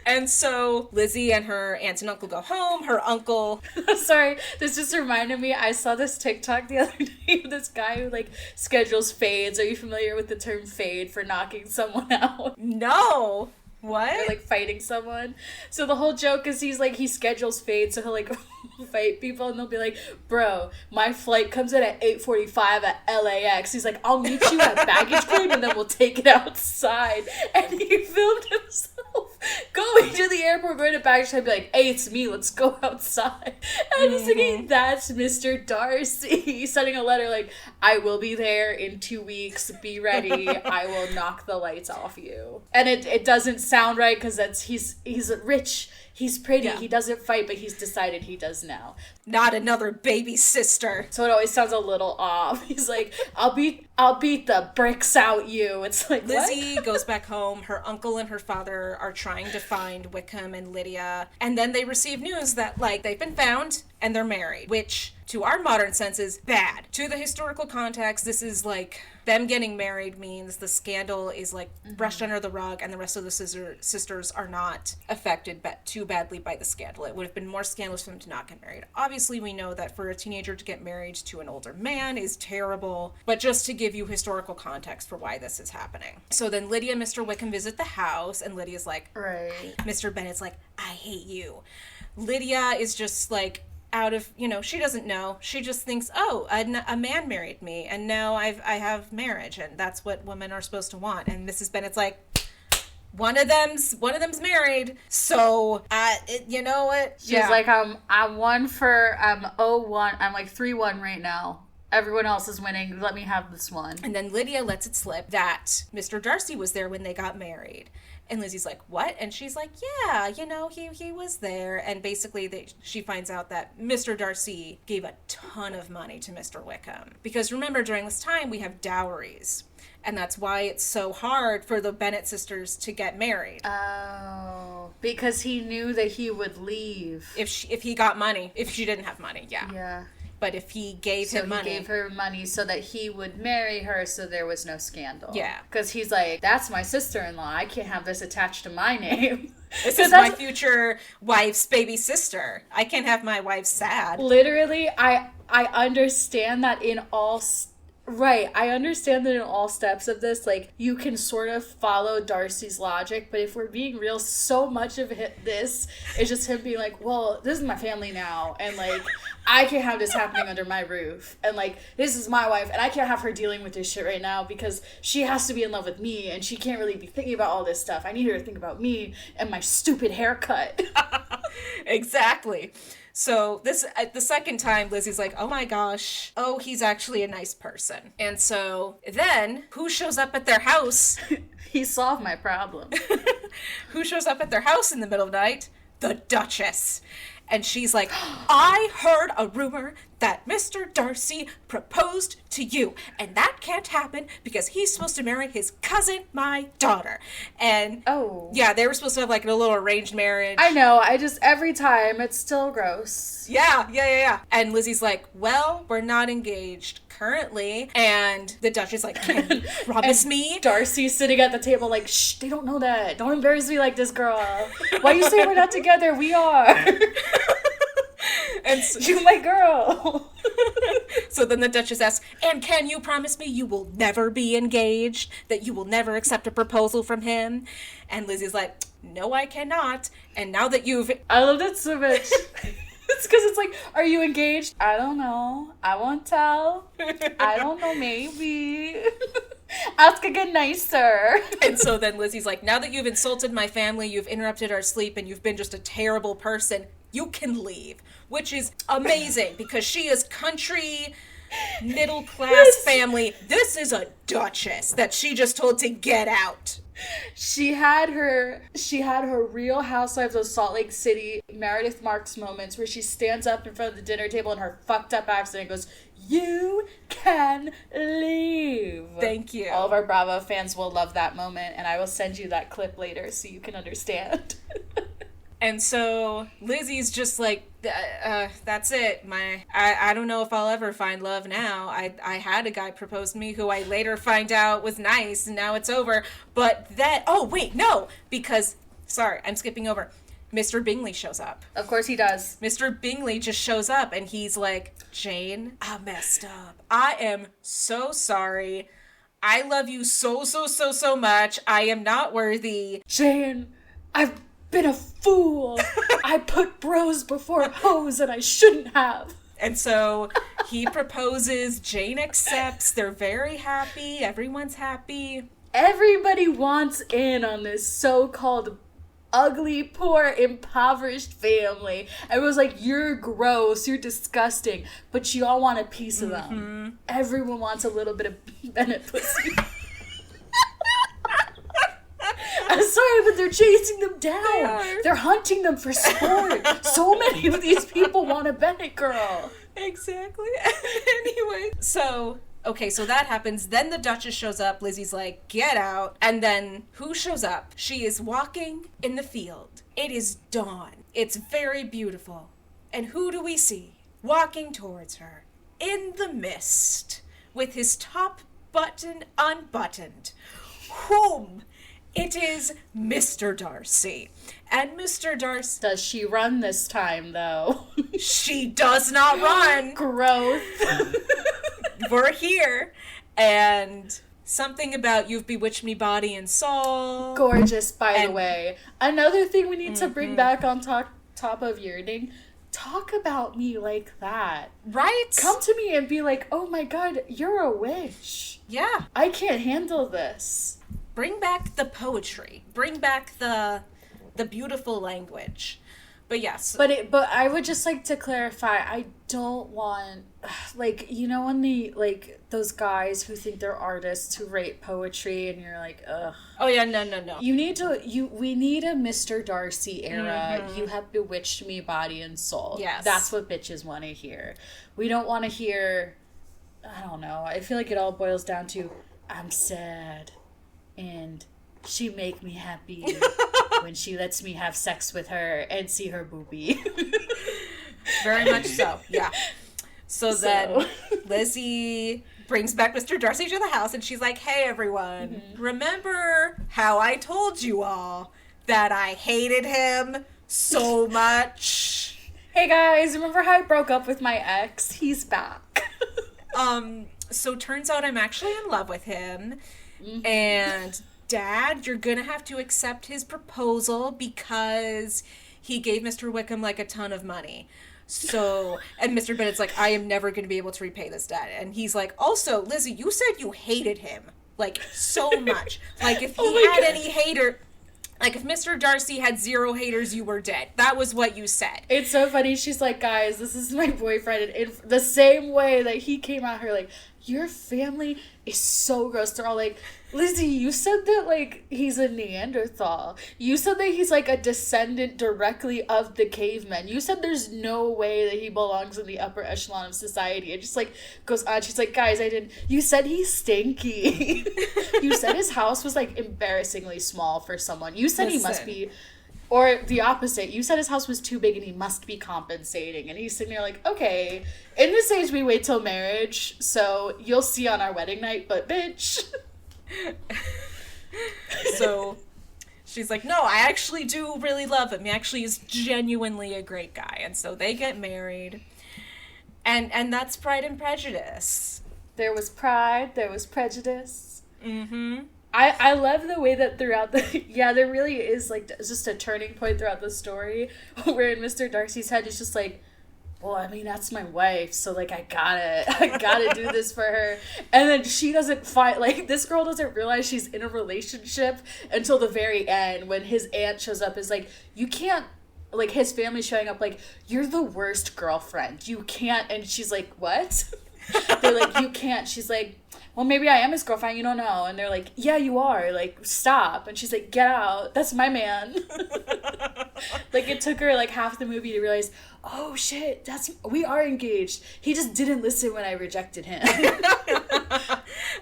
And so Lizzie and her aunt and uncle go home. Her uncle... Sorry, this just reminded me. I saw this TikTok the other day of this guy who schedules fades. Are you familiar with the term fade for knocking someone out? No. What? Or fighting someone. So the whole joke is he schedules fades, so he'll fight people and they'll be like, bro, my flight comes in at 8:45 at LAX. He's like, I'll meet you at baggage claim and then we'll take it outside. And he filmed himself going to the airport, going to baggage claim, and be like, hey, it's me, let's go outside. And I'm just thinking, that's Mr. Darcy. He's sending a letter I will be there in 2 weeks, be ready, I will knock the lights off you. And it doesn't sound right because he's rich, he's pretty, he doesn't fight, but he's decided he does now. Not another baby sister. So it always sounds a little off. He's like, I'll beat the bricks out you. It's like, Lizzie what? goes back home. Her uncle and her father are trying to find Wickham and Lydia. And then they receive news that, they've been found and they're married, which to our modern senses, bad. To the historical context, this is them getting married means the scandal is brushed under the rug and the rest of the sisters are not affected too badly by the scandal. It would have been more scandalous for them to not get married. Obviously, we know that for a teenager to get married to an older man is terrible, but just to give you historical context for why this is happening. So then Lydia and Mr. Wickham visit the house, and Lydia's like, right. Mr. Bennett's like, I hate you. Lydia is just out of, she doesn't know. She just thinks, oh, a man married me, and now I have marriage, and that's what women are supposed to want. And Mrs. Bennett's like, one of them's married, so you know what? She's like, I'm 1 for 0-1. I'm 3-1 right now. Everyone else is winning. Let me have this one. And then Lydia lets it slip that Mr. Darcy was there when they got married. And Lizzie's like, what? And she's like, yeah, he was there. And basically she finds out that Mr. Darcy gave a ton of money to Mr. Wickham. Because remember, during this time, we have dowries. And that's why it's so hard for the Bennett sisters to get married. Oh, because he knew that he would leave. If he got money. If she didn't have money, yeah. Yeah. But if he gave him money... So he gave her money so that he would marry her so there was no scandal. Yeah. Because he's like, that's my sister-in-law. I can't have this attached to my name. This is my future wife's baby sister. I can't have my wife sad. Literally, I understand that in all Right. I understand that in all steps of this, like, you can sort of follow Darcy's logic, but if we're being real, so much of this is just him being like, well, this is my family now, and, like, I can't have this happening under my roof, and, like, this is my wife, and I can't have her dealing with this shit right now because she has to be in love with me, and she can't really be thinking about all this stuff. I need her to think about me and my stupid haircut. Exactly. So this the second time, Lizzie's like, oh my gosh, oh, he's actually a nice person. And so then who shows up at their house? He solved my problem. Who shows up at their house in the middle of the night? The Duchess. And she's like, I heard a rumor that Mr. Darcy proposed to you. And that can't happen because he's supposed to marry his cousin, my daughter. And oh. Yeah, they were supposed to have like a little arranged marriage. I know. Every time, it's still gross. Yeah. And Lizzie's like, well, we're not engaged currently. And the Duchess like, can you promise me? Darcy's sitting at the table like, shh, they don't know that. Don't embarrass me like this, girl. Why you say we're not together? We are. And so, you my girl. So then the Duchess asks, and can you promise me you will never be engaged? That you will never accept a proposal from him? And Lizzie's like, no, I cannot. And now that you've... I love that so much. It's because it's like, are you engaged? I don't know. I won't tell. I don't know, maybe. Ask again nicer. And so then Lizzie's like, now that you've insulted my family, you've interrupted our sleep, and you've been just a terrible person, you can leave. Which is amazing, because she is country, middle-class family. This is a duchess that she just told to get out. She had her Real Housewives of Salt Lake City Meredith Marks moments where she stands up in front of the dinner table in her fucked up accent and goes, you can leave. Thank you. All of our Bravo fans will love that moment, and I will send you that clip later so you can understand. And so Lizzie's just like, that's it. I don't know if I'll ever find love now. I had a guy propose to me who I later find out was nice, and now it's over. But then, oh wait, no, because, sorry, I'm skipping over. Mr. Bingley shows up. Of course he does. Mr. Bingley just shows up, and he's like, Jane, I messed up. I am so sorry. I love you so much. I am not worthy. Jane, I've been a fool. I put bros before hoes, and I shouldn't have. And so he proposes, Jane accepts, they're very happy, everyone's happy. Everybody wants in on this so-called ugly, poor, impoverished family. Everyone's like, you're gross, you're disgusting, but you all want a piece of them. Everyone wants a little bit of Bennett pussy. I'm sorry, but they're chasing them down. They're hunting them for sport. So many of these people want a Bennett girl. Exactly. Anyway, so that happens. Then the Duchess shows up. Lizzie's like, get out. And then who shows up? She is walking in the field. It is dawn. It's very beautiful. And who do we see walking towards her in the mist with his top button unbuttoned? Whom? It is Mr. Darcy. And Mr. Darcy... Does she run this time, though? She does not run. Growth. We're here. And something about you've bewitched me body and soul. Gorgeous, by the way. Another thing we need to bring back on top of Yearning. Talk about me like that. Right? Come to me and be like, oh my god, you're a witch. Yeah. I can't handle this. Bring back the poetry. Bring back the beautiful language. But yes. But I would just like to clarify, I don't want, like, you know when those guys who think they're artists who write poetry and you're like, ugh. Oh yeah, no. We need a Mr. Darcy era. You have bewitched me body and soul. Yes. That's what bitches want to hear. We don't want to hear, I don't know, I feel like it all boils down to, I'm sad. And she make me happy when she lets me have sex with her and see her boobie. Very much so, yeah. So then Lizzie brings back Mr. Darcy to the house and she's like, hey everyone, remember how I told you all that I hated him so much? Hey guys, remember how I broke up with my ex? He's back. So turns out I'm actually in love with him. Mm-hmm. And Dad, you're gonna have to accept his proposal because he gave Mr. Wickham like a ton of money. So, and Mr. Bennett's like, I am never gonna be able to repay this debt. And he's like, also, Lizzie, you said you hated him. Like, so much. Like, if Oh he my had God. any hater, like, if Mr. Darcy had 0 haters, you were dead. That was what you said. It's so funny. She's like, guys, this is my boyfriend. And in the same way that he came at her, like, your family is so gross. They're all like, Lizzie, you said that, like, he's a Neanderthal. You said that he's, like, a descendant directly of the cavemen. You said there's no way that he belongs in the upper echelon of society. It just, like, goes on. She's like, guys, I didn't. You said he's stinky. You said his house was, like, embarrassingly small for someone. You said he must Listen. be. Or the opposite. You said his house was too big and he must be compensating. And he's sitting there like, okay, in this age we wait till marriage, so you'll see on our wedding night, but bitch. So she's like, no, I actually do really love him. He actually is genuinely a great guy. And so they get married. And that's Pride and Prejudice. There was pride, there was prejudice. Mm-hmm. I love the way that throughout the yeah, there really is like just a turning point throughout the story where in Mr. Darcy's head he's just like, well, I mean that's my wife, so like I gotta do this for her. And then she doesn't find like this girl doesn't realize she's in a relationship until the very end when his aunt shows up is like, you can't like his family showing up like, you're the worst girlfriend. You can't and she's like, what? They're like, you can't. She's like, well, maybe I am his girlfriend, you don't know. And they're like, yeah, you are. Like, stop. And she's like, get out. That's my man. Like, it took her, like, half the movie to realize, oh, shit, we are engaged. He just didn't listen when I rejected him.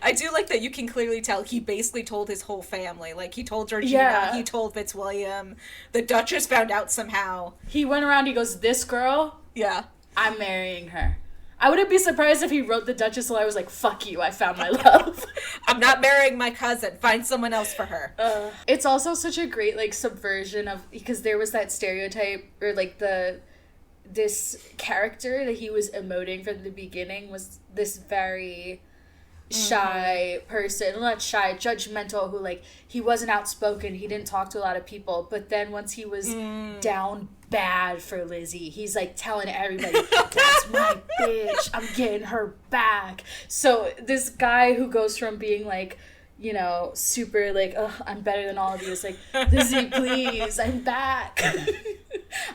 I do like that you can clearly tell he basically told his whole family. Like, he told Georgina, Yeah. he told Fitzwilliam, the Duchess found out somehow. He went around, he goes, this girl, Yeah. I'm marrying her. I wouldn't be surprised if he wrote the Duchess while I was like, fuck you, I found my love. I'm not marrying my cousin. Find someone else for her. It's also such a great, like, subversion of, because there was that stereotype, or, like, this character that he was emoting from the beginning was this very shy person, not shy, judgmental, who like he wasn't outspoken, he didn't talk to a lot of people, but then once he was down bad for Lizzie, he's like telling everybody, that's my bitch, I'm getting her back. So this guy who goes from being like, you know, super like, ugh, I'm better than all of you, it's like, Lizzie, please, I'm back.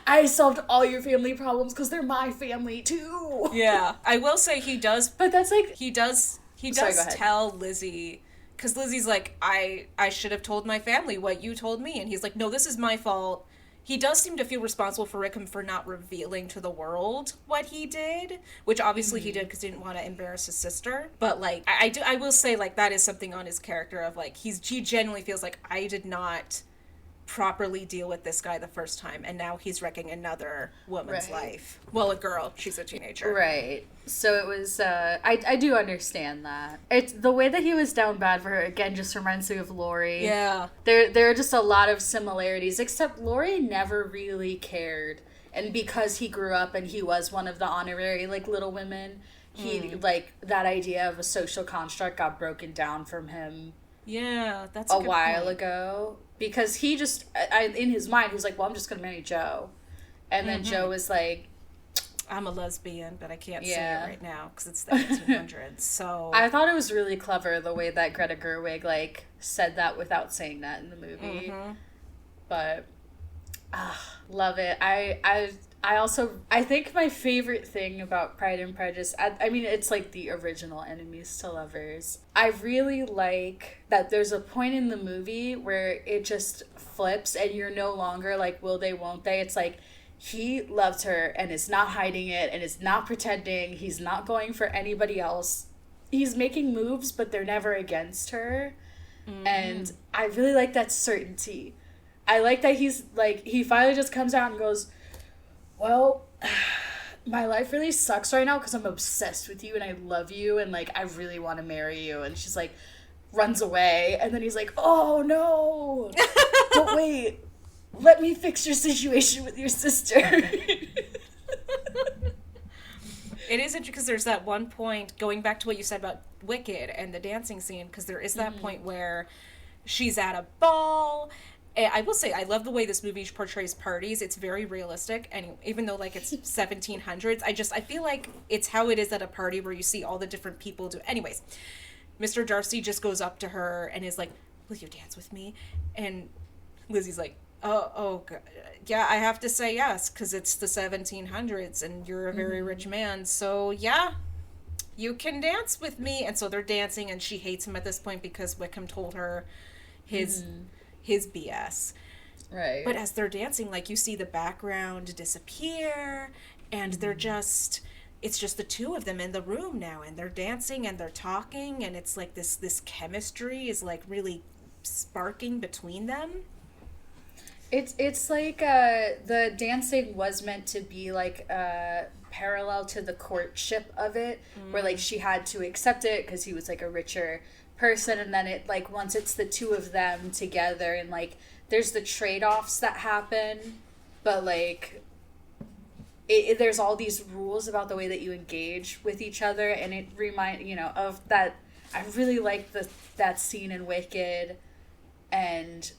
I solved all your family problems because they're my family too. Yeah. I will say he does, But that's like, he does Sorry, go ahead. tell Lizzie, because Lizzie's like, I should have told my family what you told me. And he's like, no, this is my fault. He does seem to feel responsible for Rickham for not revealing to the world what he did, which obviously he did because he didn't want to embarrass his sister. But like, I will say like that is something on his character of like, he genuinely feels like I did not properly deal with this guy the first time, and now he's wrecking another woman's life. Well, a girl. She's a teenager. right. So it was, I do understand that. It's the way that he was down bad for her, again, just reminds me of Laurie. Yeah. There are just a lot of similarities, except Laurie never really cared. And because he grew up and he was one of the honorary, like, Little Women, he, like, that idea of a social construct got broken down from him Yeah, that's a good while point. ago. Because he just, in his mind, he was like, well, I'm just going to marry Joe. And then Joe was like, I'm a lesbian, but I can't say Yeah. it right now because it's the 1800s. So I thought it was really clever the way that Greta Gerwig, like, said that without saying that in the movie. But, love it. I also, I think my favorite thing about Pride and Prejudice, I mean, it's like the original enemies to lovers. I really like that there's a point in the movie where it just flips and you're no longer like, will they, won't they? It's like, he loved her and is not hiding it and is not pretending. He's not going for anybody else. He's making moves, but they're never against her. And I really like that certainty. I like that he's like, he finally just comes out and goes, well, my life really sucks right now because I'm obsessed with you and I love you and like I really want to marry you. And she's like, runs away, and then he's like, oh no, but wait, let me fix your situation with your sister. It is interesting because there's that one point, going back to what you said about Wicked and the dancing scene, because there is that point where she's at a ball. And I will say, I love the way this movie portrays parties. It's very realistic, and even though like it's 1700s, I feel like it's how it is at a party where you see all the different people do. Anyways, Mr. Darcy just goes up to her and is like, "Will you dance with me?" And Lizzie's like, "Oh, yeah, I have to say yes because it's the 1700s and you're a very rich man. So yeah, you can dance with me." And so they're dancing, and she hates him at this point because Wickham told her his his BS. Right. But as they're dancing, like you see the background disappear, and they're just it's just the two of them in the room now, and they're dancing and they're talking, and it's like this chemistry is like really sparking between them. It's like the dancing was meant to be like parallel to the courtship of it, where like she had to accept it because he was like a richer person, and then it like once it's the two of them together, and like there's the trade-offs that happen, but like there's all these rules about the way that you engage with each other, and it of that. I really like that scene in Wicked, and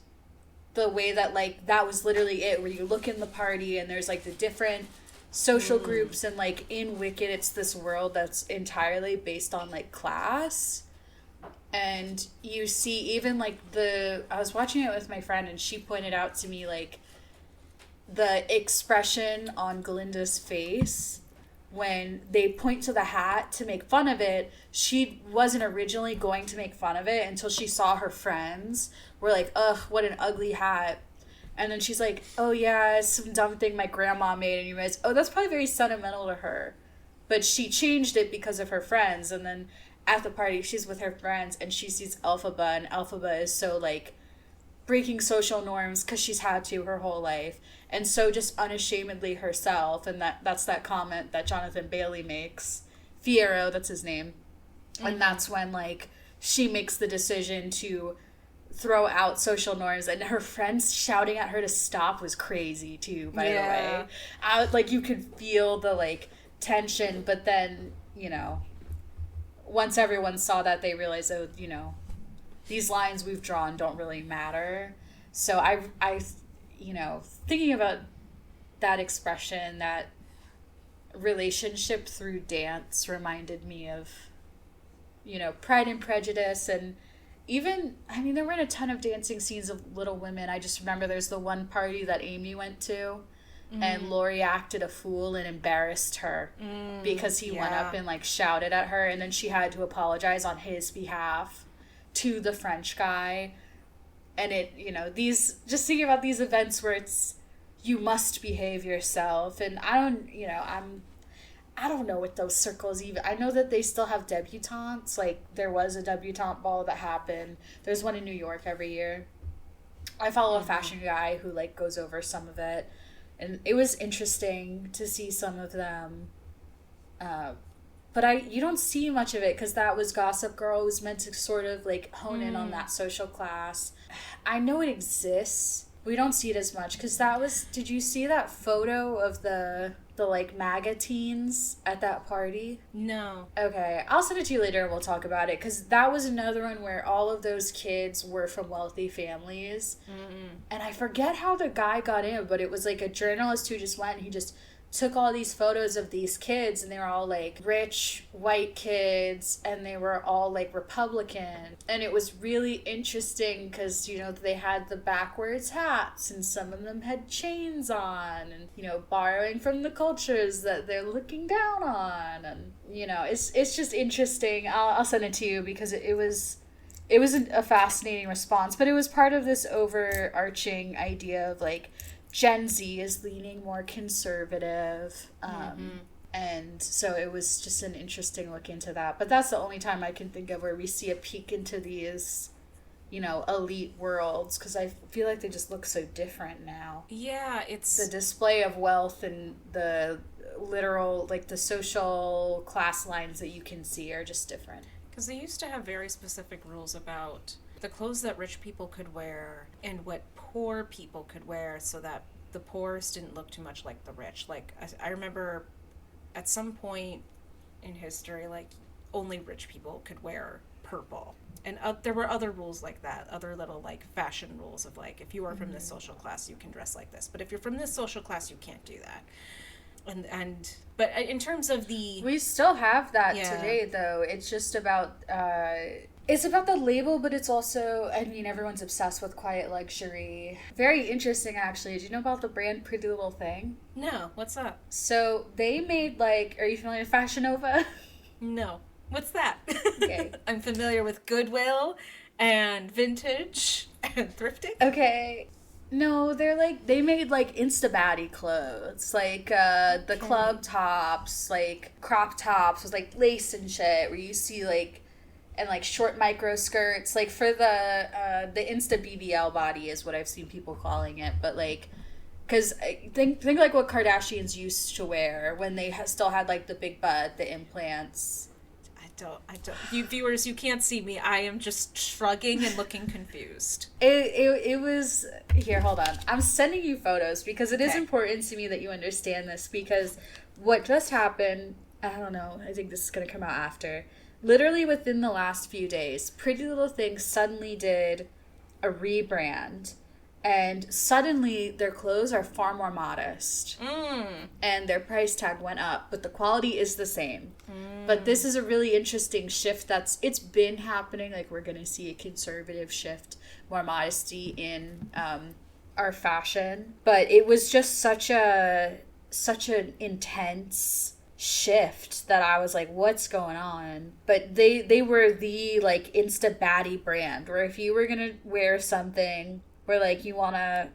the way that like that was literally it, where you look in the party and there's like the different social groups, and like in Wicked it's this world that's entirely based on like class. And you see even like I was watching it with my friend, and she pointed out to me like the expression on Glinda's face when they point to the hat to make fun of it. She wasn't originally going to make fun of it until she saw her friends were like, "Ugh, what an ugly hat." And then she's like, "Oh yeah, it's some dumb thing my grandma made." And you realize, oh, that's probably very sentimental to her. But she changed it because of her friends. And then at the party, she's with her friends and she sees Elphaba, and Elphaba is so like breaking social norms because she's had to her whole life, and so just unashamedly herself. And that's that comment that Jonathan Bailey makes, Fierro, that's his name. And that's when like she makes the decision to throw out social norms, and her friends shouting at her to stop was crazy too, by the way. Like you could feel the like tension, but then once everyone saw that, they realized, oh, these lines we've drawn don't really matter. So I thinking about that expression, that relationship through dance, reminded me of, Pride and Prejudice. And even, there weren't a ton of dancing scenes of Little Women. I just remember there's the one party that Amy went to, and Laurie acted a fool and embarrassed her because he went up and like shouted at her, and then she had to apologize on his behalf to the French guy. And it, these, just thinking about these events where it's, you must behave yourself. And I don't know what those circles even, I know that they still have debutantes. Like there was a debutante ball that happened. There's one in New York every year. I follow a fashion guy who like goes over some of it, and it was interesting to see some of them. But you don't see much of it because that was Gossip Girl. It was meant to sort of like hone in on that social class. I know it exists. We don't see it as much because did you see that photo of the like MAGA teens at that party? No. Okay, I'll send it to you later and we'll talk about it, because that was another one where all of those kids were from wealthy families. And I forget how the guy got in, but it was like a journalist who just went and he just took all these photos of these kids, and they were all like rich white kids, and they were all like Republican. And it was really interesting because they had the backwards hats, and some of them had chains on, and borrowing from the cultures that they're looking down on. And it's just interesting. I'll send it to you because it was a fascinating response, but it was part of this overarching idea of like Gen Z is leaning more conservative. And so it was just an interesting look into that. But that's the only time I can think of where we see a peek into these, elite worlds, because I feel like they just look so different now. Yeah, it's the display of wealth and the literal, like the social class lines that you can see are just different. Because they used to have very specific rules about the clothes that rich people could wear and what poor people could wear, so that the poorest didn't look too much like the rich. Like, I remember at some point in history, like only rich people could wear purple. And there were other rules like that, other little like fashion rules of like, if you are from this social class, you can dress like this, but if you're from this social class, you can't do that. And but in terms of the, We still have that Yeah. today, though. It's just about it's about the label, but it's also, I mean, everyone's obsessed with quiet luxury. Very interesting, actually. Do you know about the brand Pretty Little Thing? no, what's up? So they made like, are you familiar with Fashion Nova? No, what's that? Okay. I'm familiar with Goodwill and vintage and thrifting. Okay. No, they're like, they made like Insta-baddie clothes. Like the club tops, like crop tops with like lace and shit, where you see like, and like short micro skirts. Like for the Insta BBL body is what I've seen people calling it. But like, because think like what Kardashians used to wear when they still had like the big butt, the implants. I don't. You viewers, you can't see me. I am just shrugging and looking confused. It was, here, hold on. I'm sending you photos because it is Okay. important to me that you understand this, because what just happened, I don't know, I think this is going to come out after. Literally within the last few days, Pretty Little Thing suddenly did a rebrand, and suddenly their clothes are far more modest. And their price tag went up, but the quality is the same. But this is a really interesting shift it's been happening. Like, we're going to see a conservative shift, more modesty in our fashion. But it was just such an intense shift that I was like, what's going on? But they were the, like, Insta baddie brand, where if you were going to wear something where, like, you want to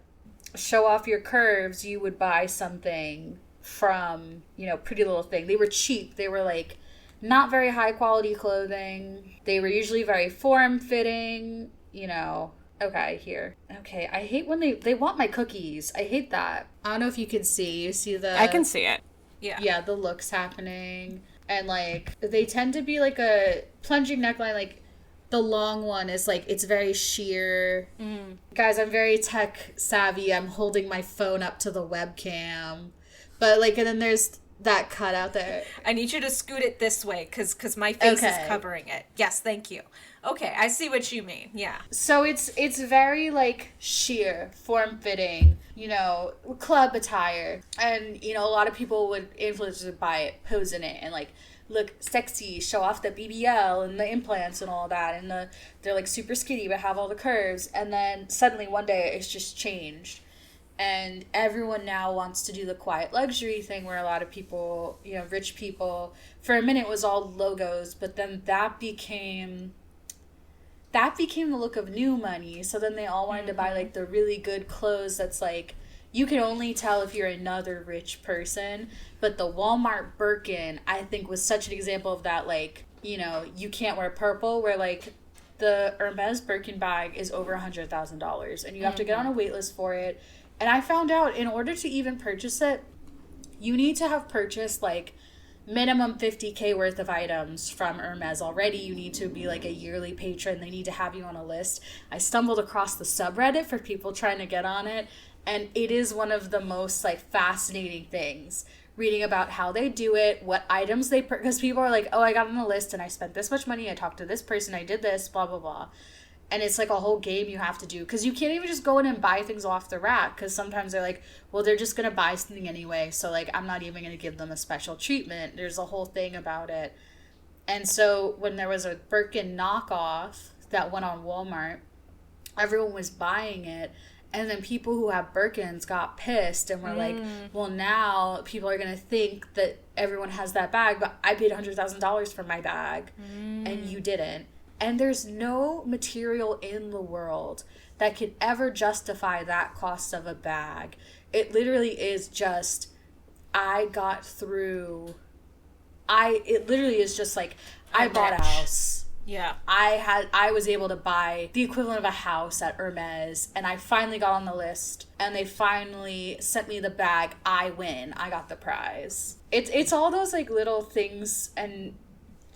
show off your curves, you would buy something from, Pretty Little Thing. They were cheap. They were, like, not very high quality clothing. They were usually very form-fitting, Okay, here. Okay, I hate when they want my cookies. I hate that. I don't know if you can see. You see the... I can see it. Yeah. Yeah, the looks happening. And, like, they tend to be, like, a plunging neckline, like... The long one is like, it's very sheer. Guys, I'm very tech savvy. I'm holding my phone up to the webcam. But like, and then there's that cut out there. I need you to scoot it this way because my face Okay. is covering it. Yes, thank you. Okay, I see what you mean. Yeah. So it's very like sheer, form-fitting, club attire. And, a lot of people influencers would buy it, pose in it, and like, look sexy, show off the BBL and the implants and all that, and they're like super skinny but have all the curves, and then suddenly one day it's just changed, and everyone now wants to do the quiet luxury thing, where a lot of people, rich people, for a minute it was all logos, but then that became the look of new money. So then they all wanted to buy like the really good clothes that's like, you can only tell if you're another rich person. But the Walmart Birkin, I think, was such an example of that. Like, you can't wear purple, where like the Hermes Birkin bag is over $100,000 and you have to get on a wait list for it. And I found out, in order to even purchase it, you need to have purchased like minimum 50K worth of items from Hermes already. You need to be like a yearly patron. They need to have you on a list. I stumbled across the subreddit for people trying to get on it, and it is one of the most like fascinating things, reading about how they do it, what items they because people are like, oh, I got on a list and I spent this much money, I talked to this person, I did this, blah blah blah. And it's like a whole game you have to do, because you can't even just go in and buy things off the rack, because sometimes they're like, well, they're just going to buy something anyway, so like I'm not even going to give them a special treatment. There's a whole thing about it. And so when there was a Birkin knockoff that went on Walmart, everyone was buying it, and then people who have Birkins got pissed and were like, well, now people are going to think that everyone has that bag, but I paid $100,000 for my bag and you didn't. And there's no material in the world that could ever justify that cost of a bag. It literally is just, it literally is just like, I bought a house. Yeah. I was able to buy the equivalent of a house at Hermes, and I finally got on the list, and they finally sent me the bag. I win. I got the prize. It's all those like little things, and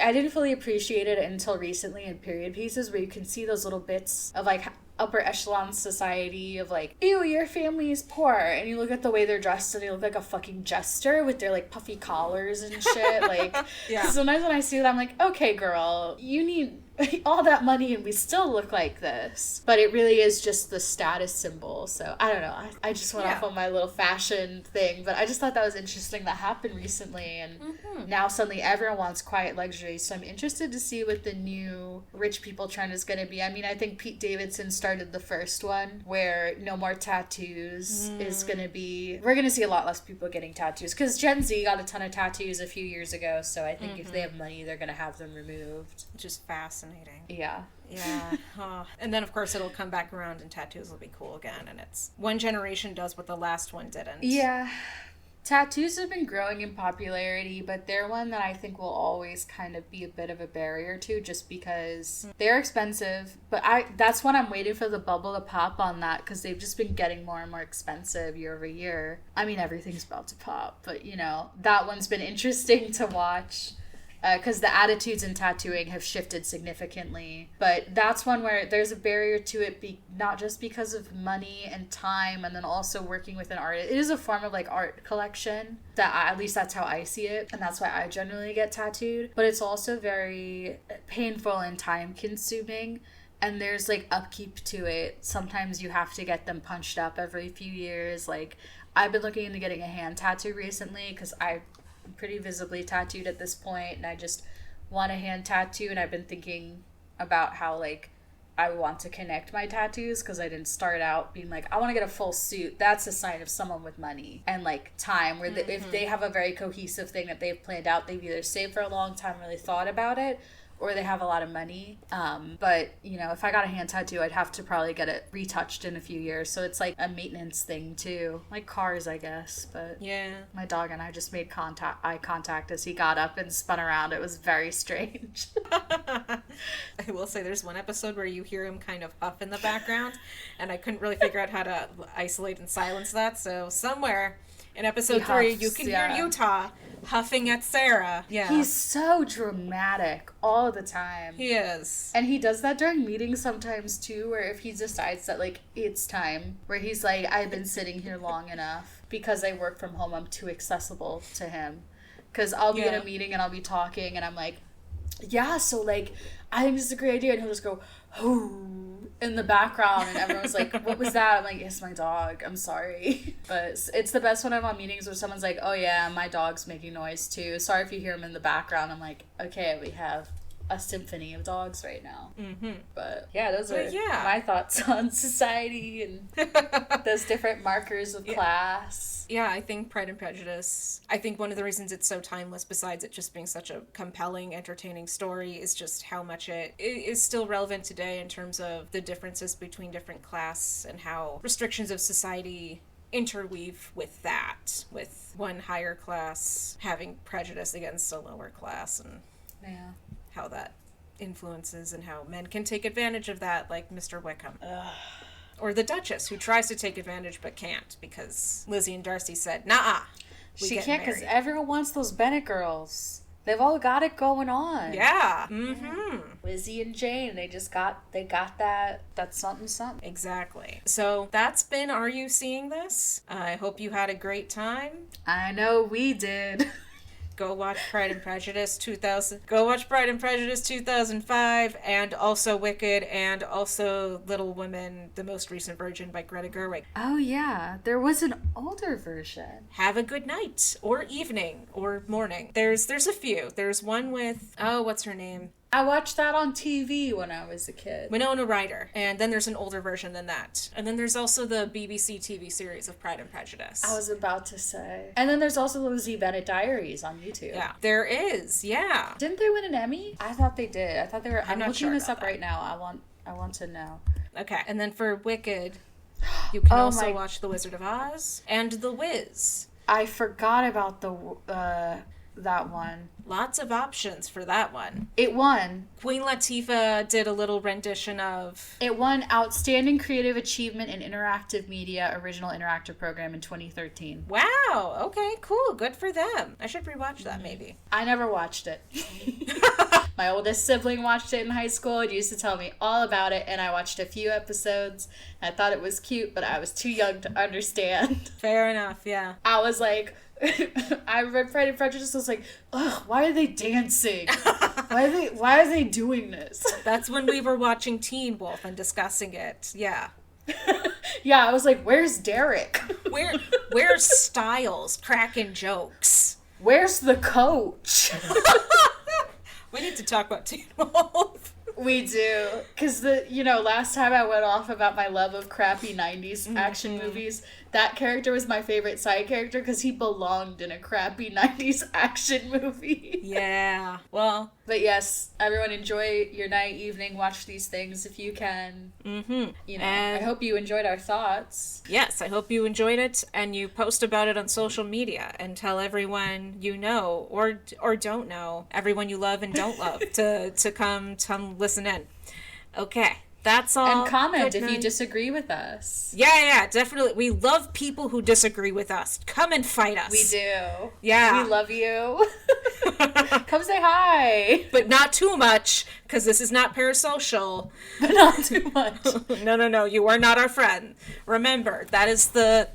I didn't fully appreciate it until recently in period pieces where you can see those little bits of like upper echelon society of like, ew, your family is poor, and you look at the way they're dressed and they look like a fucking jester with their like puffy collars and shit. Like, Yeah. sometimes when I see that, I'm like, okay, girl, you need all that money and we still look like this. But it really is just the status symbol. So I don't know. I just went off on my little fashion thing, but I just thought that was interesting that happened recently, and now suddenly everyone wants quiet luxury. So I'm interested to see what the new rich people trend is going to be. I mean, I think Pete Davidson started the first one where no more tattoos is going to be, we're going to see a lot less people getting tattoos because Gen Z got a ton of tattoos a few years ago. So I think if they have money, they're going to have them removed. Which is fascinating. Yeah. Yeah. And then, of course, it'll come back around and tattoos will be cool again. And it's one generation does what the last one didn't. Yeah. Tattoos have been growing in popularity, but they're one that I think will always kind of be a bit of a barrier to, just because they're expensive. But that's when I'm waiting for the bubble to pop on that, because they've just been getting more and more expensive year over year. I mean, everything's about to pop, but, you know, that one's been interesting to watch. Because the attitudes in tattooing have shifted significantly. But that's one where there's a barrier to it, not just because of money and time, and then also working with an artist. It is a form of like art collection, at least that's how I see it, and that's why I generally get tattooed. But it's also very painful and time consuming, and there's like upkeep to it. Sometimes you have to get them punched up every few years. Like, I've been looking into getting a hand tattoo recently because I'm pretty visibly tattooed at this point, and I just want a hand tattoo, and I've been thinking about how like I want to connect my tattoos, because I didn't start out being like, I want to get a full suit. That's a sign of someone with money and like time, where if they have a very cohesive thing that they've planned out, they've either saved for a long time, really thought about it, or they have a lot of money. But, you know, if I got a hand tattoo, I'd have to probably get it retouched in a few years. So it's like a maintenance thing too. Like cars, I guess. But yeah, my dog and I just made eye contact as he got up and spun around. It was very strange. I will say there's one episode where you hear him kind of huff in the background, and I couldn't really figure out how to isolate and silence that. So somewhere in episode 3, you can hear Utah huffing at Sarah. Yeah. He's so dramatic all the time. He is. And he does that during meetings sometimes too, where if he decides that like it's time, where he's like, I've been sitting here long enough, because I work from home, I'm too accessible to him. Because I'll be in a meeting and I'll be talking and I'm like, yeah, so like, I think this is a great idea. And he'll just go, oh, in the background, and everyone's like, what was that? I'm like, it's my dog, I'm sorry. But it's the best when I'm on meetings where someone's like, oh yeah, my dog's making noise too, sorry if you hear him in the background. I'm like, okay, we have a symphony of dogs right now. But yeah, those are my thoughts on society and those different markers of class. Yeah, I think Pride and Prejudice, I think one of the reasons it's so timeless, besides it just being such a compelling, entertaining story, is just how much it is still relevant today in terms of the differences between different class and how restrictions of society interweave with that, with one higher class having prejudice against a lower class, and how that influences and how men can take advantage of that, like Mr. Wickham. Or the Duchess, who tries to take advantage but can't, because Lizzie and Darcy said, nah, she can't, because everyone wants those Bennett girls. They've all got it going on. Yeah. Lizzie and Jane, they got that something. Exactly. So that's been Are You Seeing This? I hope you had a great time. I know we did. Go watch Pride and Prejudice 2000. Go watch Pride and Prejudice 2005, and also Wicked, and also Little Women, the most recent version by Greta Gerwig. Oh yeah, there was an older version. Have a good night, or evening, or morning. There's a few. There's one with, what's her name? I watched that on TV when I was a kid. Winona Ryder. And then there's an older version than that. And then there's also the BBC TV series of Pride and Prejudice. I was about to say. And then there's also the Lizzie Bennet Diaries on YouTube. Yeah, there is. Yeah. Didn't they win an Emmy? I thought they did. I thought they were. I'm looking this up right now. I want to know. Okay. And then for Wicked, you can also watch The Wizard of Oz and The Wiz. I forgot about that one. Lots of options for that one. It won. Queen Latifah did a little rendition of... It won Outstanding Creative Achievement in Interactive Media Original Interactive Program in 2013. Wow. Okay, cool. Good for them. I should rewatch that maybe. I never watched it. My oldest sibling watched it in high school and used to tell me all about it, and I watched a few episodes. I thought it was cute, but I was too young to understand. Fair enough, yeah. I was like, I read Pride and Prejudice, I was like, ugh, why are they dancing? Why are they doing this? That's when we were watching Teen Wolf and discussing it. Yeah. Yeah, I was like, where's Derek? Where's Styles cracking jokes? Where's the coach? We need to talk about Teen Wolf. We do. Because last time I went off about my love of crappy 90s action movies, that character was my favorite side character because he belonged in a crappy 90s action movie. Yeah. Well. But yes, everyone enjoy your night, evening, watch these things if you can. Mm-hmm. I hope you enjoyed our thoughts. Yes, I hope you enjoyed it and you post about it on social media and tell everyone you know or don't know, everyone you love and don't love to come listen in. Okay. That's all. And comment Good if you night. disagree with us. Yeah, definitely. We love people who disagree with us. Come and fight us. We do. Yeah. We love you. Come say hi. But not too much, because this is not parasocial. But not too much. No. You are not our friend. Remember, that is No.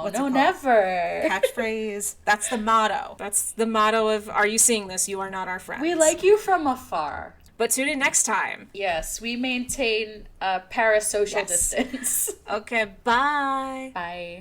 What's No, it never. catchphrase. That's the motto. That's the motto of Are You Seeing This? You are not our friends. We like you from afar. But tune in next time. Yes, we maintain a parasocial distance. Okay, bye. Bye.